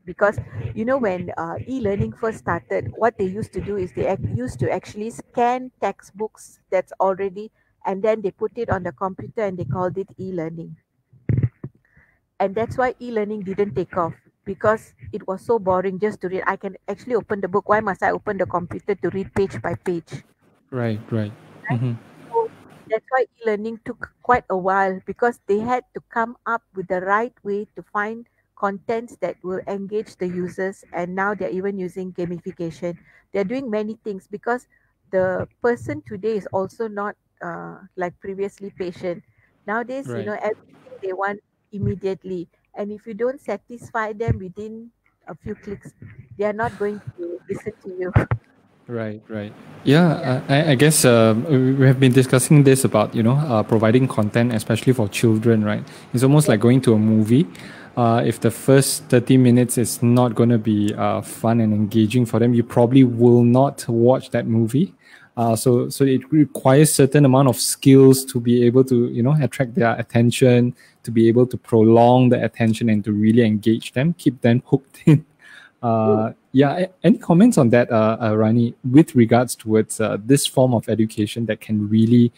Because when e-learning first started, what they used to do is they used to actually scan textbooks that's already, and then they put it on the computer and they called it e-learning. And that's why e-learning didn't take off, because it was so boring just to read. I can actually open the book. Why must I open the computer to read page by page? Right. Right? So that's why e-learning took quite a while, because they had to come up with the right way to find contents that will engage the users. And now they're even using gamification. They're doing many things because the person today is also not like previously patient. Nowadays, Right. everything they want immediately. And if you don't satisfy them within a few clicks, they are not going to listen to you. Right, right. Yeah. Yeah, I guess we have been discussing this about, providing content, especially for children, right? It's almost Yeah. like going to a movie. If the first 30 minutes is not going to be fun and engaging for them, you probably will not watch that movie. So it requires certain amount of skills to be able to, attract their attention, to be able to prolong the attention and to really engage them, keep them hooked in. Yeah, any comments on that, Rani, with regards towards this form of education that can really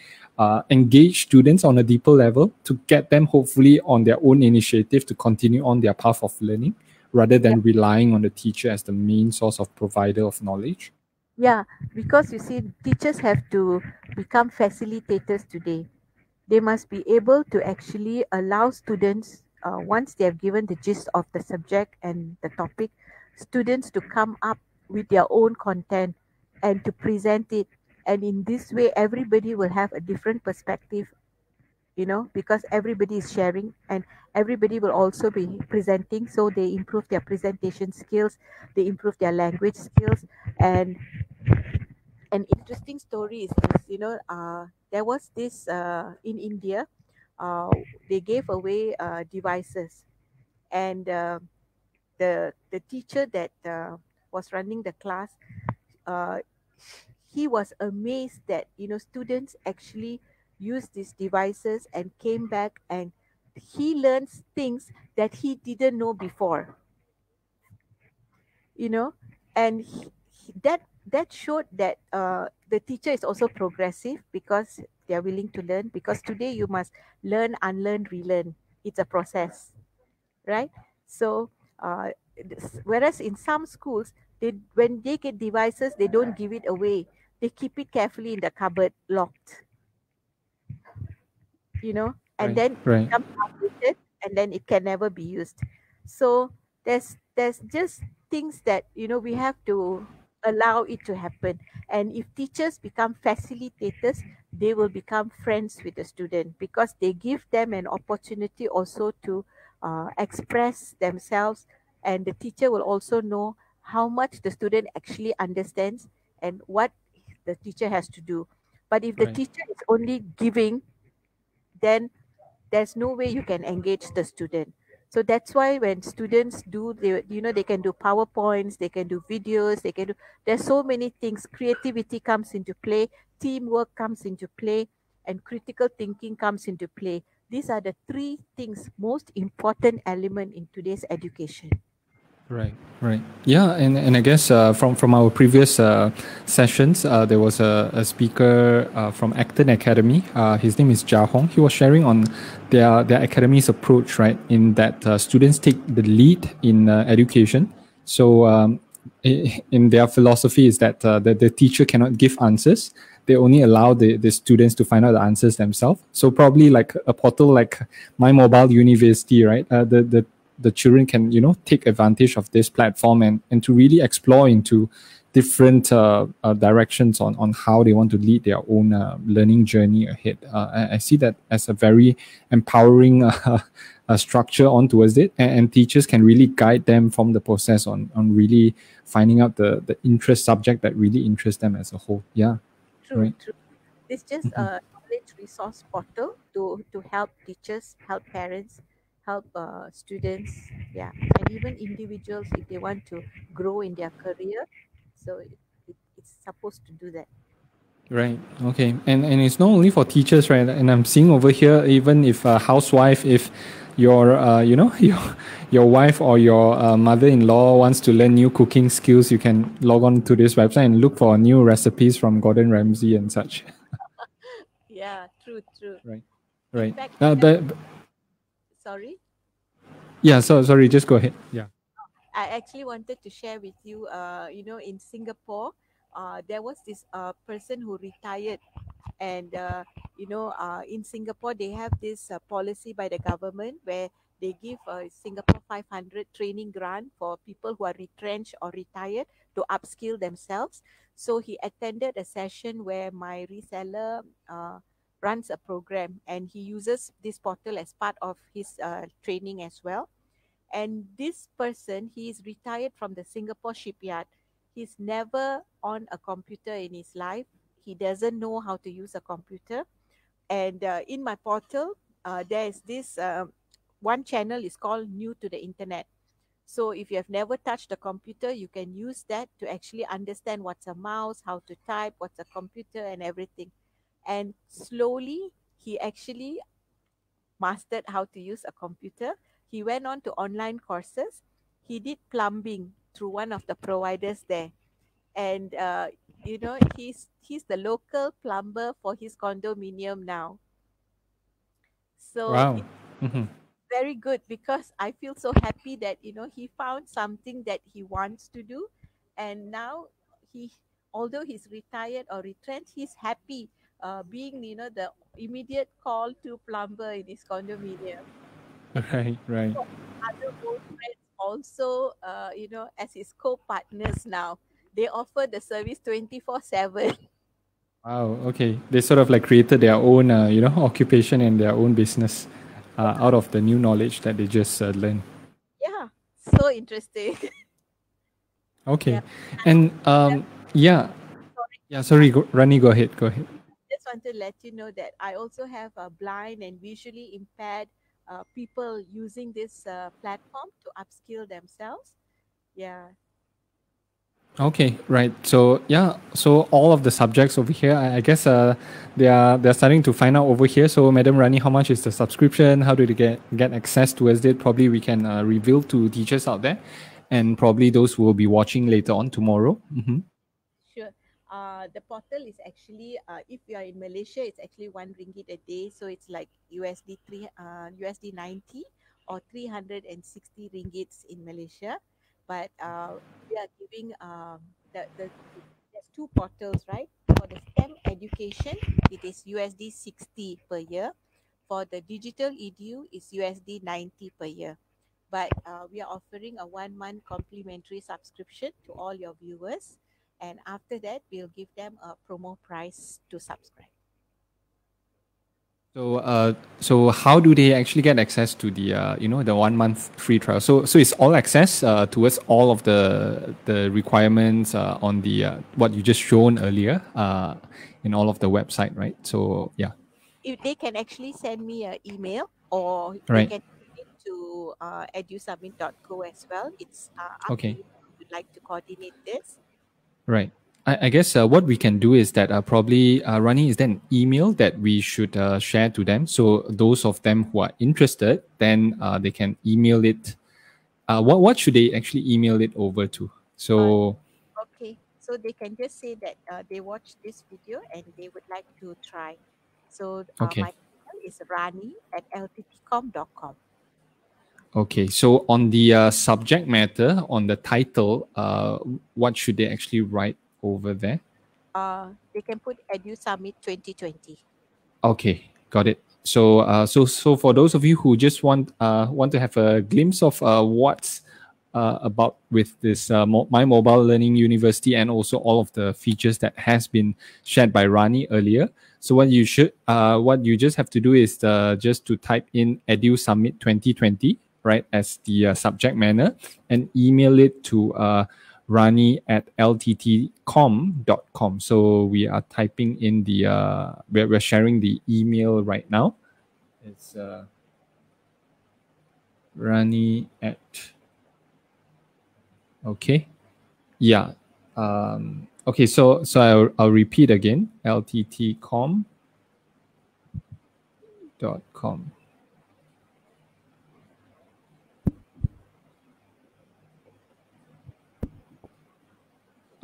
engage students on a deeper level to get them hopefully on their own initiative to continue on their path of learning rather Yeah. than relying on the teacher as the main source of provider of knowledge? Yeah, because you see, teachers have to become facilitators today. They must be able to actually allow students, once they have given the gist of the subject and the topic, students to come up with their own content and to present it. And in this way, everybody will have a different perspective, because everybody is sharing and everybody will also be presenting. So they improve their presentation skills, they improve their language skills. And an interesting story is this, there was this in India, uh, they gave away devices, and the teacher that was running the class, uh, he was amazed that students actually used these devices and came back, and he learns things that he didn't know before, you know and that showed that the teacher is also progressive, because they are willing to learn, because today you must learn, unlearn, relearn. It's a process, right? So whereas in some schools, when they get devices, they don't give it away. They keep it carefully in the cupboard, locked, and Right, then it right. becomes outdated, and then it can never be used. So there's just things that we have to allow it to happen. And if teachers become facilitators, they will become friends with the student, because they give them an opportunity also to express themselves, and the teacher will also know how much the student actually understands and what the teacher has to do. But if the Right. teacher is only giving, then there's no way you can engage the student. So that's why when students do, they can do PowerPoints, they can do videos, they can do, there's so many things. Creativity comes into play, teamwork comes into play, and critical thinking comes into play. These are the three things, most important element in today's education. Right, right. Yeah, and I guess from our previous sessions, there was a speaker from Acton Academy. His name is Jia Hong. He was sharing on their academy's approach, right, in that students take the lead in education. So in their philosophy is that the teacher cannot give answers. They only allow the students to find out the answers themselves. So probably like a portal like My Mobile University, right? The children can take advantage of this platform and to really explore into different directions on how they want to lead their own learning journey ahead. I see that as a very empowering structure on towards it, and teachers can really guide them from the process on really finding out the interest subject that really interests them as a whole. Yeah, True, right. true. It's just a knowledge resource portal to help teachers, help parents, help students, yeah, and even individuals if they want to grow in their career. So it's supposed to do that. Right. Okay. And it's not only for teachers, right? And I'm seeing over here, even if a housewife, if your your wife or your mother-in-law wants to learn new cooking skills, you can log on to this website and look for new recipes from Gordon Ramsay and such. Yeah, true, true. Right. In Right. fact, sorry, Yeah. So sorry. Just go ahead. Yeah. I actually wanted to share with you. In Singapore, there was this person who retired, and in Singapore they have this policy by the government where they give Singapore 500 training grant for people who are retrenched or retired to upskill themselves. So he attended a session where my reseller runs a program, and he uses this portal as part of his training as well. And this person, he is retired from the Singapore shipyard. He's never on a computer in his life. He doesn't know how to use a computer. And in my portal, there is this one channel is called New to the Internet. So if you have never touched a computer, you can use that to actually understand what's a mouse, how to type, what's a computer, and everything. And slowly, he actually mastered how to use a computer. He went on to online courses. He did plumbing through one of the providers there. And he's the local plumber for his condominium now. So Wow. it's Mm-hmm. very good because I feel so happy that he found something that he wants to do, and now although he's retired or retrenched, he's happy being the immediate call to plumber in his condominium. Right, right. Other old friends also as his co-partners now. They offer the service 24/7. Wow. Okay. They sort of like created their own, occupation and their own business out of the new knowledge that they just learned. Yeah, so interesting. Okay. Yeah. And yeah, Sorry. yeah. Sorry, Rani, go ahead. Go ahead. Just want to let you know that I also have a blind and visually impaired people using this platform to upskill themselves. Yeah. Okay, right. So yeah, so all of the subjects over here, I guess they're starting to find out over here. So Madam Rani, how much is the subscription? How do they get access towards it? Probably we can reveal to teachers out there, and probably those who will be watching later on tomorrow. Mm-hmm. Sure. The portal is actually, if you are in Malaysia, it's actually RM1 a day. So it's like USD 90 or 360 ringgits in Malaysia. But we are giving there's two portals, right? For the STEM education, it is USD 60 per year. For the digital edu, it's USD 90 per year. But we are offering a 1 month complimentary subscription to all your viewers. And after that, we'll give them a promo price to subscribe. So how do they actually get access to the the 1 month free trial? So it's all access towards all of the requirements on the what you just shown earlier in all of the website, right? So yeah. If they can actually send me an email, or Right. they can send it to EduSummit.co as well. It's up Okay. to you if you'd like to coordinate this. Right. I guess what we can do is that probably, Rani, is there an email that we should share to them? So those of them who are interested, then they can email it. What should they actually email it over to? So, Okay, so they can just say that they watched this video and they would like to try. So okay. my email is rani@lttcom.com. Okay. So on the subject matter, on the title, what should they actually write over there? They can put EduSummit 2020. Okay, got it. So, so for those of you who just want to have a glimpse of what's about with this My Mobile Learning University, and also all of the features that has been shared by Rani earlier. So what you just have to do is just to type in EduSummit 2020, right, as the subject matter, and email it to rani@lttcom.com. So we are typing in the we're sharing the email right now. It's Rani at okay, yeah. Okay, so I'll repeat again. lttcom.com.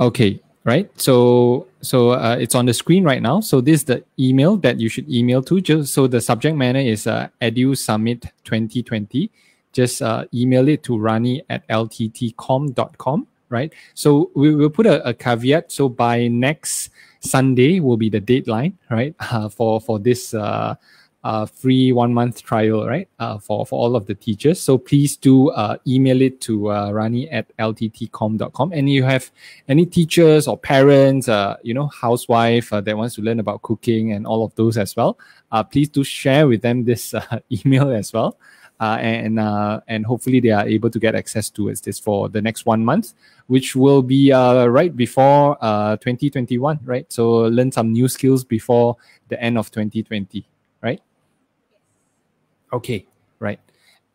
Okay, right. So it's on the screen right now. So this is the email that you should email to. Just so the subject matter is EduSummit 2020. Just email it to rani@lttcom.com. Right. So we will put a caveat. So by next Sunday will be the deadline, right? For this free 1 month trial, right? For all of the teachers. So please do email it to rani@lttcom.com. And you have any teachers or parents, housewife that wants to learn about cooking and all of those as well. Please do share with them this email as well. and hopefully they are able to get access to this for the next 1 month, which will be right before 2021, right? So learn some new skills before the end of 2020, right? Okay, right.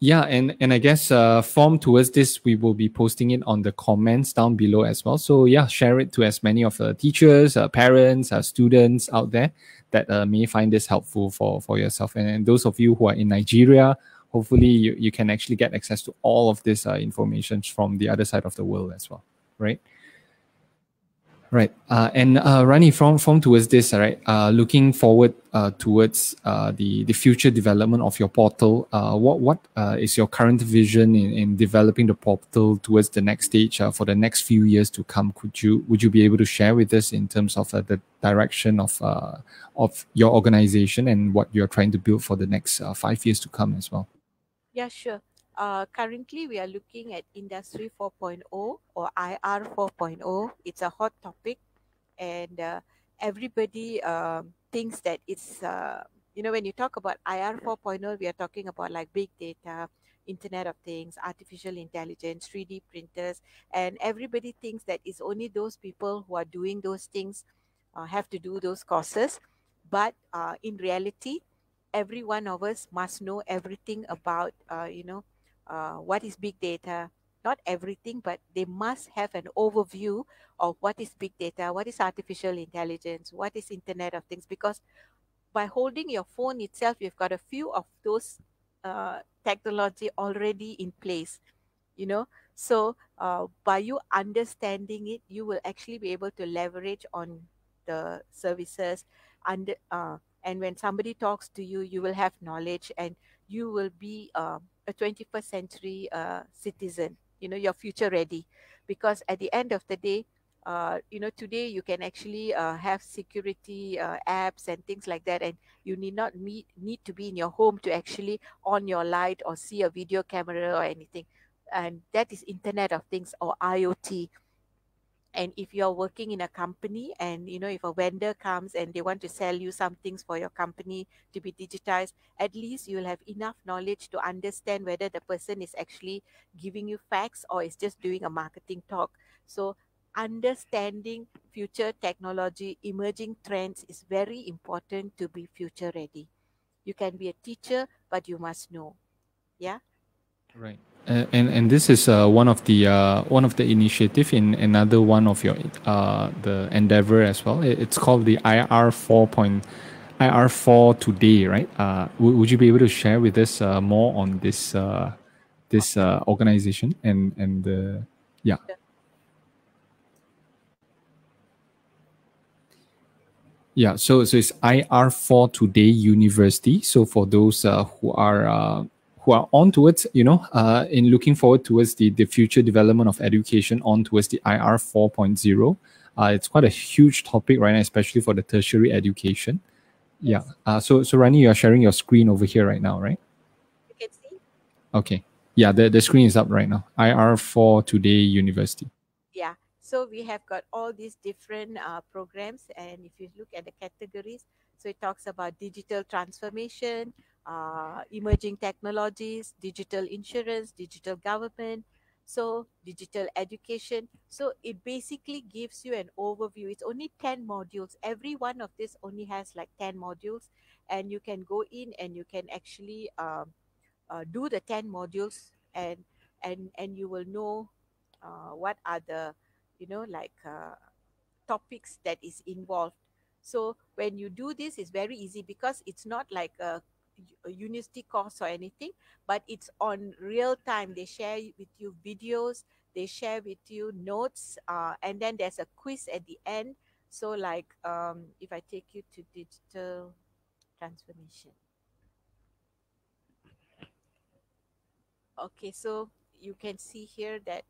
Yeah, and I guess form towards this, we will be posting it on the comments down below as well. So yeah, share it to as many of the teachers, parents, students out there that may find this helpful for yourself. And those of you who are in Nigeria, hopefully you can actually get access to all of this information from the other side of the world as well, right? Right. And Rani, from towards this, right, looking forward towards the future development of your portal, what is your current vision in developing the portal towards the next stage for the next few years to come? Would you be able to share with us in terms of the direction of your organization and what you're trying to build for the next 5 years to come as well? Yeah, sure. Currently, we are looking at Industry 4.0 or IR 4.0. It's a hot topic, and everybody thinks that it's, when you talk about IR 4.0, we are talking about like big data, Internet of Things, artificial intelligence, 3D printers, and everybody thinks that it's only those people who are doing those things have to do those courses. But in reality, every one of us must know everything about, what is big data. Not everything, but they must have an overview of what is big data, what is artificial intelligence, what is Internet of Things. Because by holding your phone itself, you've got a few of those technology already in place, So by you understanding it, you will actually be able to leverage on the services and when somebody talks to you, you will have knowledge and you will be a 21st century citizen. You're future ready, because at the end of the day, today you can actually have security apps and things like that, and you need to be in your home to actually on your light or see a video camera or anything. And that is Internet of Things or IoT. And if you're working in a company and if a vendor comes and they want to sell you some things for your company to be digitized, at least you'll have enough knowledge to understand whether the person is actually giving you facts or is just doing a marketing talk. So understanding future technology, emerging trends is very important to be future ready. You can be a teacher, but you must know. Yeah. Right. And this is one of the initiative in another one of your the endeavor as well. It's called the IR4 today, right? Would you be able to share with us more on this organization and yeah. Yeah, so it's IR4 Today University. So for those who are on towards, in looking forward towards the future development of education on towards the IR 4.0, it's quite a huge topic right now, especially for the tertiary education. Yeah. So Rani, you are sharing your screen over here right now, right? You can see. Okay. Yeah, the screen is up right now. IR4 Today University. Yeah. So we have got all these different programs, and if you look at the categories, so it talks about digital transformation, emerging technologies, digital insurance, digital government, so digital education. So it basically gives you an overview. It's only 10 modules. Every one of this only has like 10 modules, and you can go in and you can actually do the 10 modules, and you will know what are the topics that is involved. So when you do this, it's very easy because it's not like a university course or anything, but it's on real time. They share with you videos, they share with you notes, and then there's a quiz at the end. So like if I take you to digital transformation. Okay, so you can see here that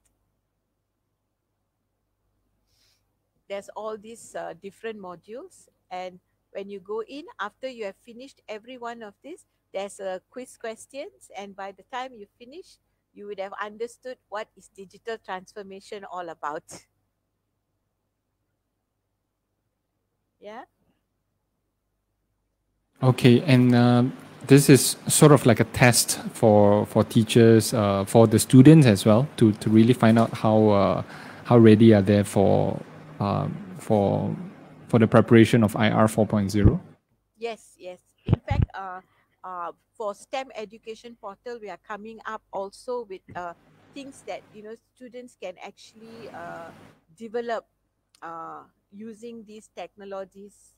there's all these different modules, and when you go in after you have finished every one of these, there's a quiz questions, and by the time you finish, you would have understood what is digital transformation all about. Yeah. Okay, and this is sort of like a test for teachers, for the students as well, to really find out how ready are they for the preparation of IR 4.0. Yes, yes. In fact, for STEM Education Portal, we are coming up also with things that students can actually develop using these technologies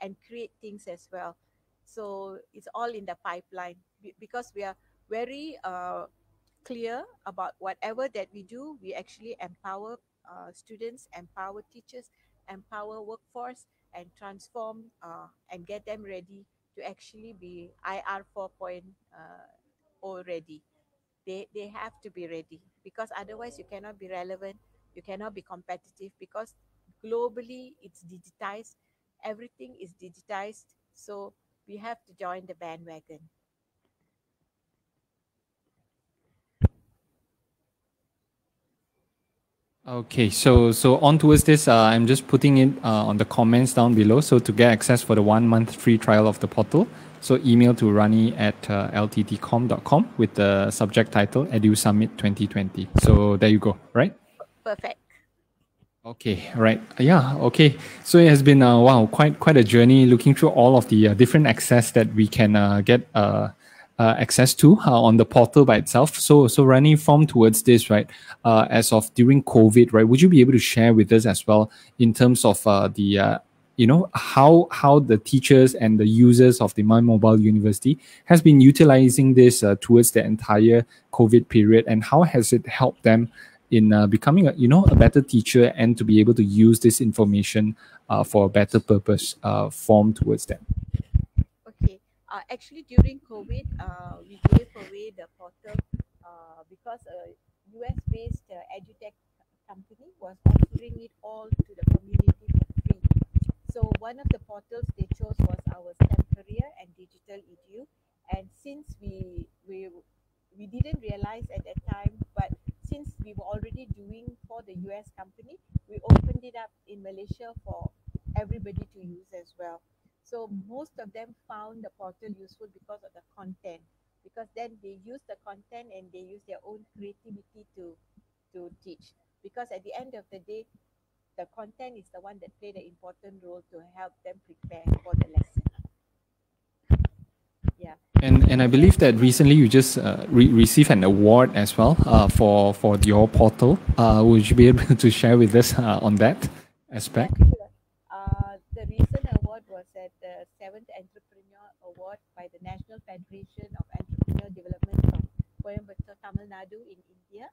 and create things as well. So it's all in the pipeline because we are very clear about whatever that we do. We actually empower students, empower teachers, empower workforce, and transform and get them ready to actually be IR 4.0 ready. They have to be ready because otherwise you cannot be relevant, you cannot be competitive because globally it's digitized, everything is digitized. So we have to join the bandwagon. Okay, so on towards this, I'm just putting it on the comments down below. So to get access for the 1 month free trial of the portal, so email to Rani at lttcom.com with the subject title EduSummit 2020. So there you go, right? Perfect. Okay, right. Yeah, okay. So it has been wow, quite a journey looking through all of the different access that we can get access to on the portal by itself. So running from towards this, right? As of during COVID, right? Would you be able to share with us as well in terms of the how the teachers and the users of the My Mobile University has been utilizing this towards the entire COVID period, and how has it helped them in becoming a better teacher and to be able to use this information for a better purpose form towards them. Okay. Actually, during COVID, we gave away the portal because a US-based edutech company was offering it all to the community for free. So one of the portals they chose was our STEM career and digital edu. And since we didn't realize at that time, but since we were already doing for the US company, we opened it up in Malaysia for everybody to use as well. So most of them found the portal useful because of the content, because then they use the content and they use their own creativity to teach. Because at the end of the day, the content is the one that played an important role to help them prepare for the lesson. Yeah. And I believe that recently you just received an award as well for your portal. Would you be able to share with us on that aspect? Yeah, sure. The recent award was at the 7th Entrepreneur Award by the National Federation of Entrepreneur Development from Coimbatore, Tamil Nadu in India.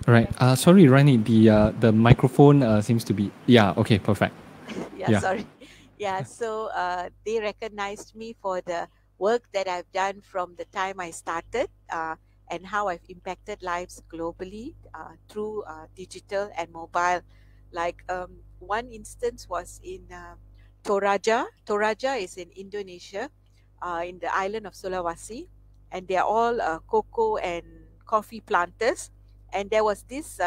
Right. Sorry, Rani, the microphone seems to be... Yeah, okay, perfect. Yeah, sorry. Yeah, so they recognized me for the work that I've done from the time I started and how I've impacted lives globally through digital and mobile. Like one instance was in Toraja. Toraja is in Indonesia, in the island of Sulawesi, and they are all cocoa and coffee planters. And there was this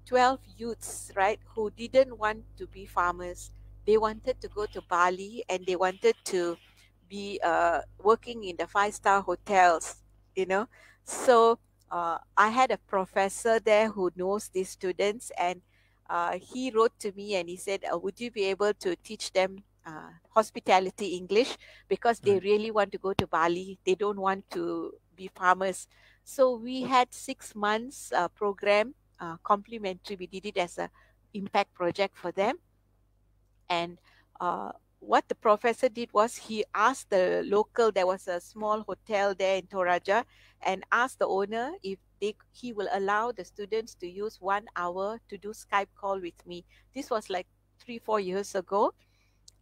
12 youths, right, who didn't want to be farmers. They wanted to go to Bali and they wanted to be working in the 5-star hotels, you know. So I had a professor there who knows these students, and he wrote to me and he said, would you be able to teach them hospitality English, because they really want to go to Bali. They don't want to be farmers. So we had 6 months program, complimentary. We did it as a impact project for them. And what the professor did was he asked the local, there was a small hotel there in Toraja, and asked the owner if he will allow the students to use 1 hour to do Skype call with me. This was like 3-4 years ago.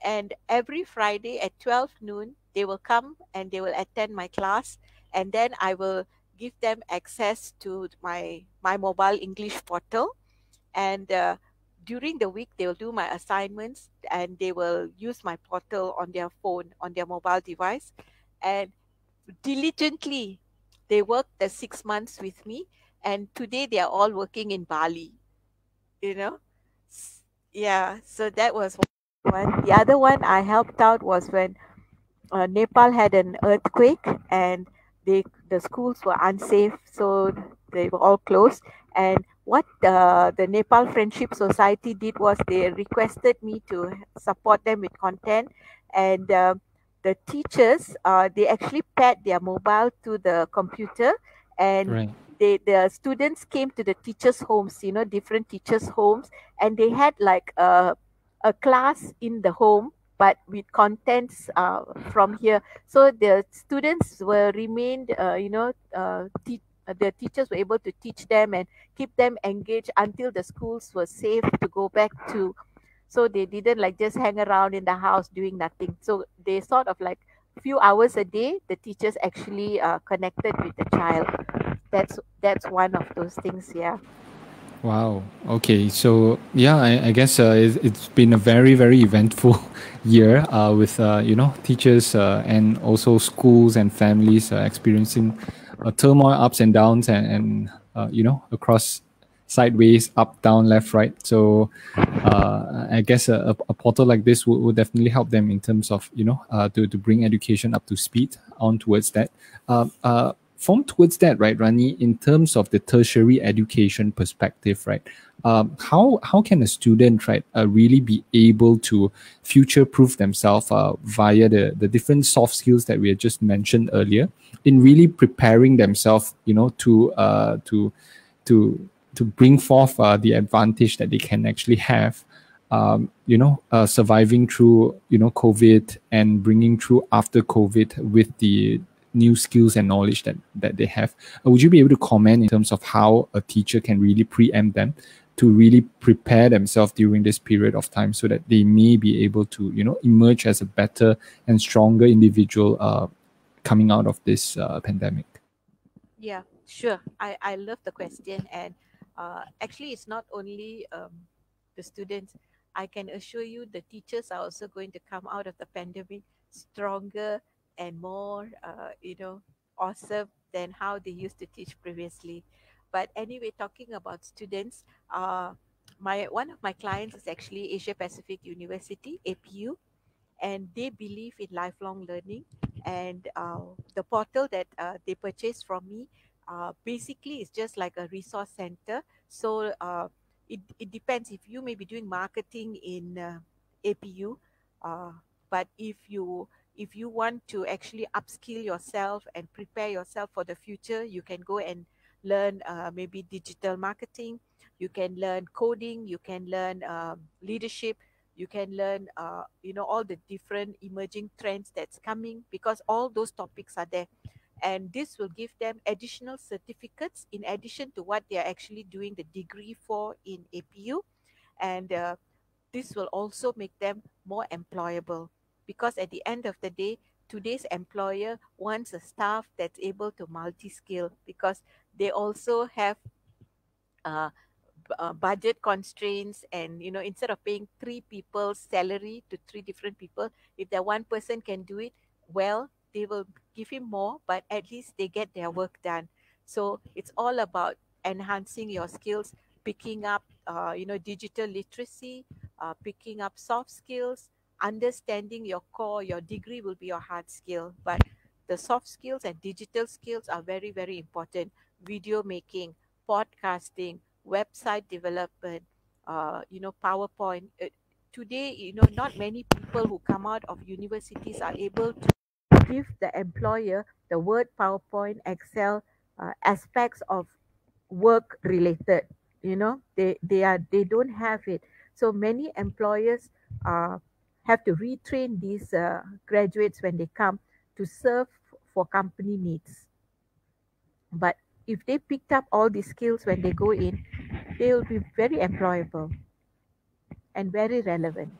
And every Friday at 12 noon, they will come and they will attend my class. And then I will give them access to my mobile English portal. And during the week, they will do my assignments and they will use my portal on their phone, on their mobile device. And diligently, they worked the 6 months with me. And today they are all working in Bali, you know. Yeah, so that was one. The other one I helped out was when Nepal had an earthquake, and the schools were unsafe, so they were all closed. And what the Nepal Friendship Society did was they requested me to support them with content, and the teachers they actually paired their mobile to the computer, and Right. the students came to the teachers' homes, different teachers' homes, and they had like a class in the home but with contents from here. So the students were remained, the teachers were able to teach them and keep them engaged until the schools were safe to go back to. So they didn't like just hang around in the house doing nothing. So they sort of like few hours a day, the teachers actually connected with the child. That's one of those things. Yeah. Wow. Okay. So yeah, I guess it's been a very very eventful year with teachers and also schools and families experiencing turmoil, ups and downs, and across sideways, up, down, left, right. So I guess a portal like this would definitely help them in terms of to bring education up to speed on towards that. From towards that, right, Rani, in terms of the tertiary education perspective, right, how can a student, right, really be able to future-proof themselves via the different soft skills that we had just mentioned earlier, in really preparing themselves, to bring forth the advantage that they can actually have, surviving through COVID and bringing through after COVID with the new skills and knowledge that they have. Would you be able to comment in terms of how a teacher can really preempt them to really prepare themselves during this period of time so that they may be able to emerge as a better and stronger individual coming out of this pandemic? Yeah, sure. I love the question. And actually, it's not only the students. I can assure you the teachers are also going to come out of the pandemic stronger and more, awesome than how they used to teach previously. But anyway, talking about students, one of my clients is actually Asia Pacific University, APU, and they believe in lifelong learning. And the portal that they purchased from me basically is just like a resource center. So it depends if you may be doing marketing in APU, uh, but if you want to actually upskill yourself and prepare yourself for the future, you can go and learn maybe digital marketing. You can learn coding. You can learn leadership. You can learn all the different emerging trends that's coming, because all those topics are there, and this will give them additional certificates in addition to what they are actually doing the degree for in APU. And this will also make them more employable, because at the end of the day, today's employer wants a staff that's able to multi-skill, because they also have uh, budget constraints. And instead of paying three people's salary to three different people, if that one person can do it well, they will give him more, but at least they get their work done. So it's all about enhancing your skills, picking up digital literacy, picking up soft skills, understanding your core. Your degree will be your hard skill, but the soft skills and digital skills are very very important. Video making, podcasting, website development, PowerPoint. Today, not many people who come out of universities are able to give the employer the Word, PowerPoint, Excel aspects of work related. They don't have it. So many employers uh, have to retrain these graduates when they come to serve for company needs. But if they picked up all these skills when they go in, they will be very employable and very relevant.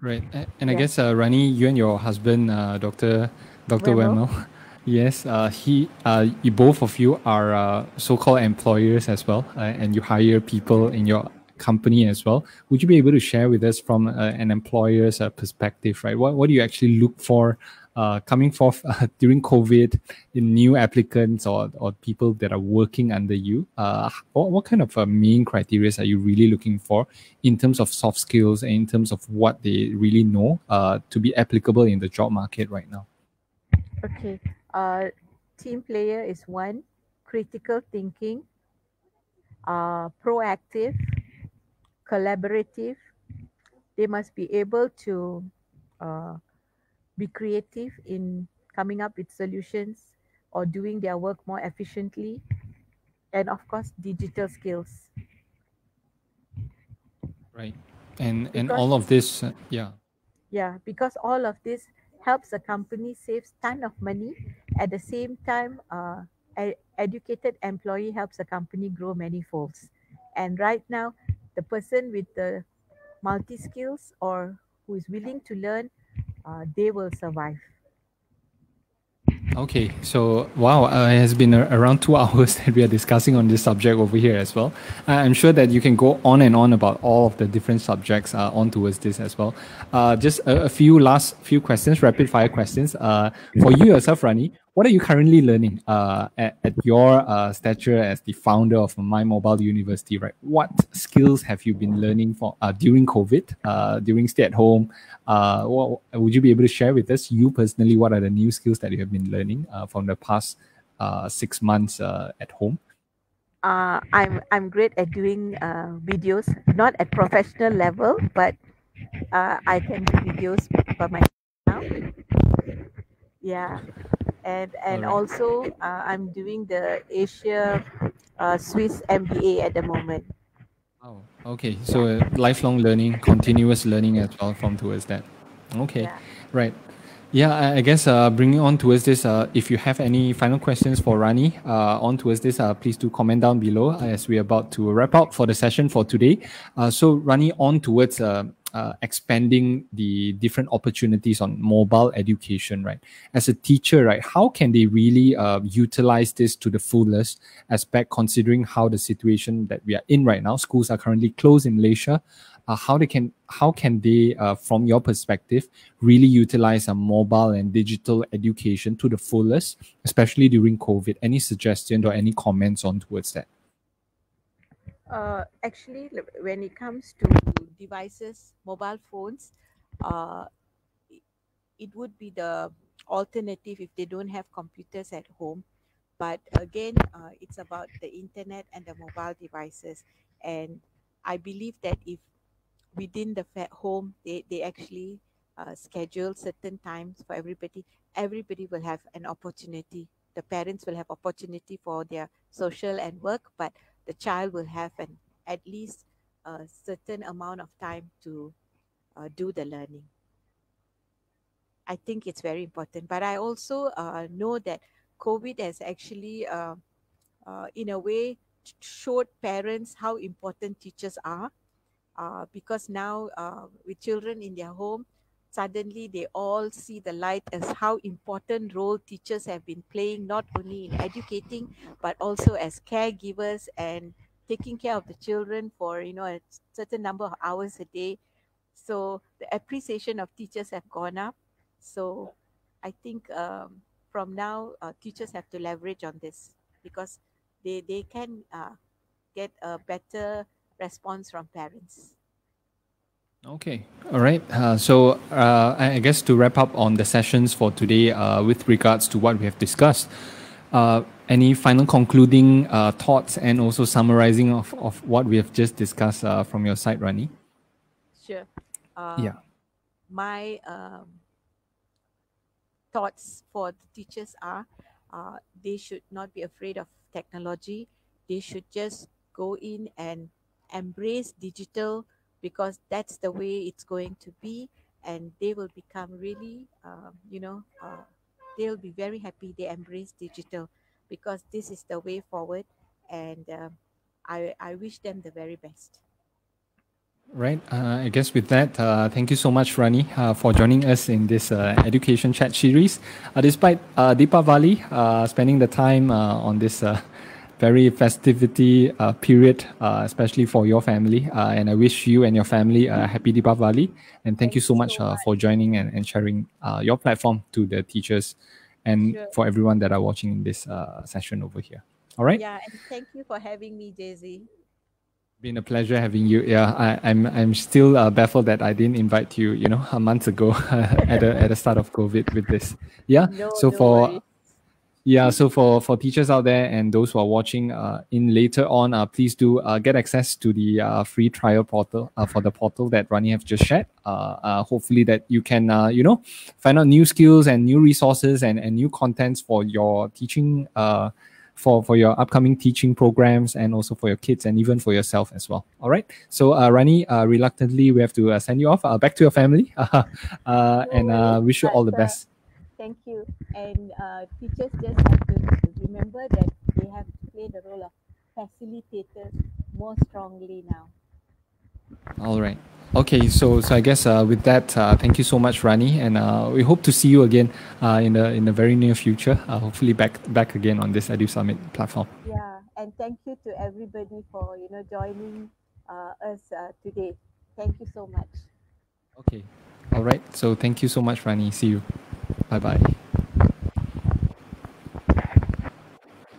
Right. And I Yeah. guess, Rani, you and your husband, Dr. Wemel. Wemel, yes, you both of you are so-called employers as well, and you hire people in your company as well. Would you be able to share with us from an employer's perspective, right? What do you actually look for coming forth during COVID in new applicants or people that are working under you? What kind of main criteria are you really looking for in terms of soft skills and in terms of what they really know to be applicable in the job market right now? Okay. Team player is one. Critical thinking, proactive, collaborative. They must be able to uh, be creative in coming up with solutions or doing their work more efficiently, and of course, digital skills. Right. And Because all of this, yeah. yeah, because all of this helps a company save ton of money. At the same time, educated employee helps a company grow many folds. And right now, the person with the multi skills or who is willing to learn, they will survive. Okay, so wow, it has been around 2 hours that we are discussing on this subject over here as well. I'm sure that you can go on and on about all of the different subjects on towards this as well. Just a few last few questions, rapid fire questions. For you yourself, Rani, what are you currently learning at your stature as the founder of My Mobile University? Right, what skills have you been learning for during COVID, during stay at home? What, would you be able to share with us, you personally, what are the new skills that you have been learning from the past 6 months at home? I'm great at doing videos, not at professional level, but I can do videos by myself now. Yeah, All and right. also I'm doing the Asia Swiss MBA at the moment. Oh, okay. Yeah, So lifelong learning, continuous learning as well from towards that. Okay, yeah. right. Yeah, I guess bringing on towards this, if you have any final questions for Rani on towards this, please do comment down below as we're about to wrap up for the session for today. So Rani, on towards expanding the different opportunities on mobile education, right? As a teacher, right, how can they really utilize this to the fullest aspect, considering how the situation that we are in right now? Schools are currently closed in Malaysia. How can they, from your perspective, really utilize a mobile and digital education to the fullest, especially during COVID? Any suggestions or any comments on towards that? Actually, when it comes to devices, mobile phones, uh, it would be the alternative if they don't have computers at home. But again, it's about the internet and the mobile devices. And I believe that if within the home they actually schedule certain times for everybody will have an opportunity. The parents will have opportunity for their social and work, but the child will have an at least a certain amount of time to do the learning. I think it's very important, but I also know that COVID has actually in a way showed parents how important teachers are, because now with children in their home, suddenly they all see the light as how important role teachers have been playing, not only in educating but also as caregivers and taking care of the children for a certain number of hours a day. So the appreciation of teachers have gone up. So I think from now teachers have to leverage on this, because they can get a better response from parents. Okay, all right. I guess to wrap up on the sessions for today, with regards to what we have discussed, any final concluding thoughts and also summarizing of what we have just discussed from your side, Rani? Sure. Yeah. My thoughts for the teachers are they should not be afraid of technology. They should just go in and embrace digital, because that's the way it's going to be, and they will become really, they'll be very happy they embrace digital, because this is the way forward, and I wish them the very best. Right. I guess with that, thank you so much, Rani, for joining us in this education chat series. Despite Deepavali, spending the time on this very festivity period, especially for your family. And I wish you and your family a happy Deepavali. And thank you Thank so you much so much. for joining and sharing your platform to the teachers and Sure. for everyone that are watching this session over here. All right. Yeah, and thank you for having me, Jay Z. Been a pleasure having you. Yeah, I'm still baffled that I didn't invite you, a month ago at the start of COVID with this. Yeah. No, So no worries. for teachers out there and those who are watching in later on, please do get access to the free trial portal for the portal that Rani have just shared. Hopefully that you can find out new skills and new resources and new contents for your teaching. For your upcoming teaching programs and also for your kids and even for yourself as well. All right. So Rani, reluctantly we have to send you off back to your family and wish you all the best. Thank you. And teachers just have to remember that they have to play the role of facilitators more strongly now. All right. Okay, so I guess with that, thank you so much, Rani, and we hope to see you again in the very near future. Hopefully back again on this EduSummit platform. Yeah, and thank you to everybody for joining us today. Thank you so much. Okay. All right. So thank you so much, Rani. See you. Bye bye.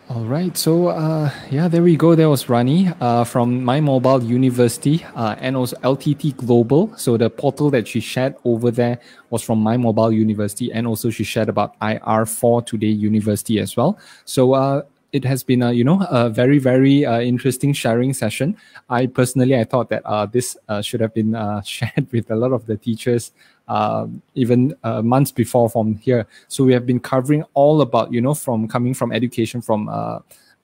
All right, so yeah, there we go. There was Rani from My Mobile University and also LTT Global. So the portal that she shared over there was from My Mobile University, and also she shared about IR4 Today University as well. So it has been a very, very interesting sharing session. I thought that this should have been shared with a lot of the teachers even months before from here. So we have been covering all about, from coming from education from a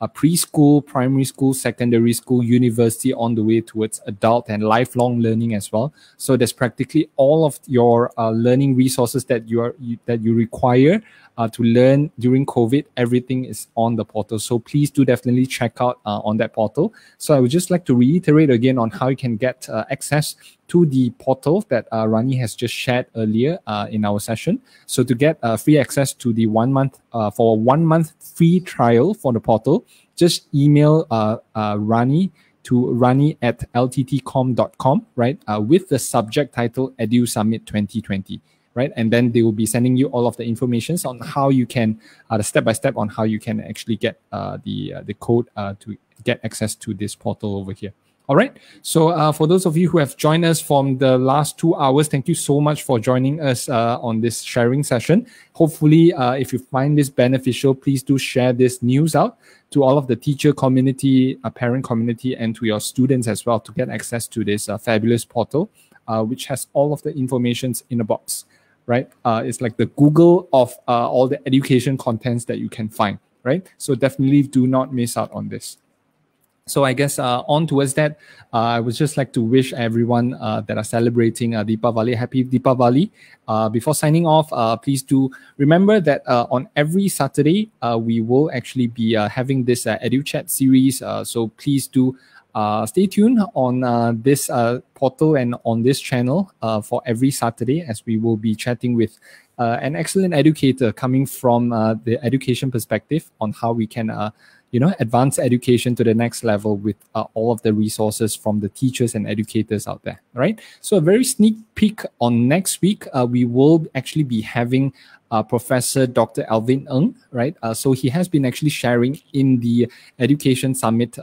preschool, primary school, secondary school, university, on the way towards adult and lifelong learning as well. So there's practically all of your learning resources that you require to learn during COVID. Everything is on the portal. So please do definitely check out on that portal. So I would just like to reiterate again on how you can get access to the portal that Rani has just shared earlier in our session. So to get free access to the 1 month, for a 1 month free trial for the portal, just email Rani to rani@lttcom.com, right? With the subject title EduSummit 2020. Right, and then they will be sending you all of the information on how you can, the step-by-step on how you can actually get the code to get access to this portal over here. All right. So for those of you who have joined us from the last 2 hours, thank you so much for joining us on this sharing session. Hopefully, if you find this beneficial, please do share this news out to all of the teacher community, parent community, and to your students as well to get access to this fabulous portal, which has all of the informations in a box. Right, it's like the Google of all the education contents that you can find. Right, so definitely do not miss out on this. So I guess on towards that, I would just like to wish everyone that are celebrating Deepavali, happy Deepavali. Before signing off, please do remember that on every Saturday, we will actually be having this Edu Chat series. So please do stay tuned on this portal and on this channel for every Saturday, as we will be chatting with an excellent educator coming from the education perspective on how we can advance education to the next level with all of the resources from the teachers and educators out there, right? So a very sneak peek on next week, we will actually be having Professor Dr. Alvin Ng, right? So he has been actually sharing in the Education Summit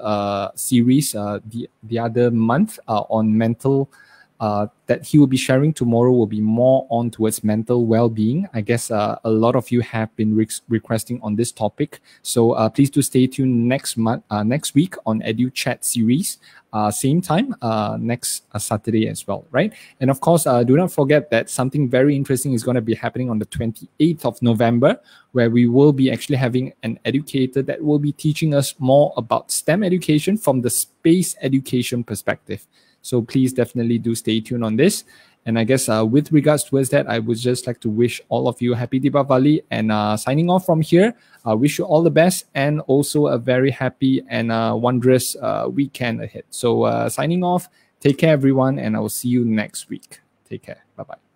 series the other month on mental. That he will be sharing tomorrow will be more on towards mental well-being. I guess a lot of you have been requesting on this topic. So please do stay tuned next week on Edu Chat series, same time next Saturday as well, right? And of course, do not forget that something very interesting is going to be happening on the 28th of November, where we will be actually having an educator that will be teaching us more about STEM education from the space education perspective. So please definitely do stay tuned on this. And I guess with regards towards that, I would just like to wish all of you happy Deepavali, and signing off from here. I wish you all the best and also a very happy and wondrous weekend ahead. So signing off, take care everyone, and I will see you next week. Take care. Bye-bye.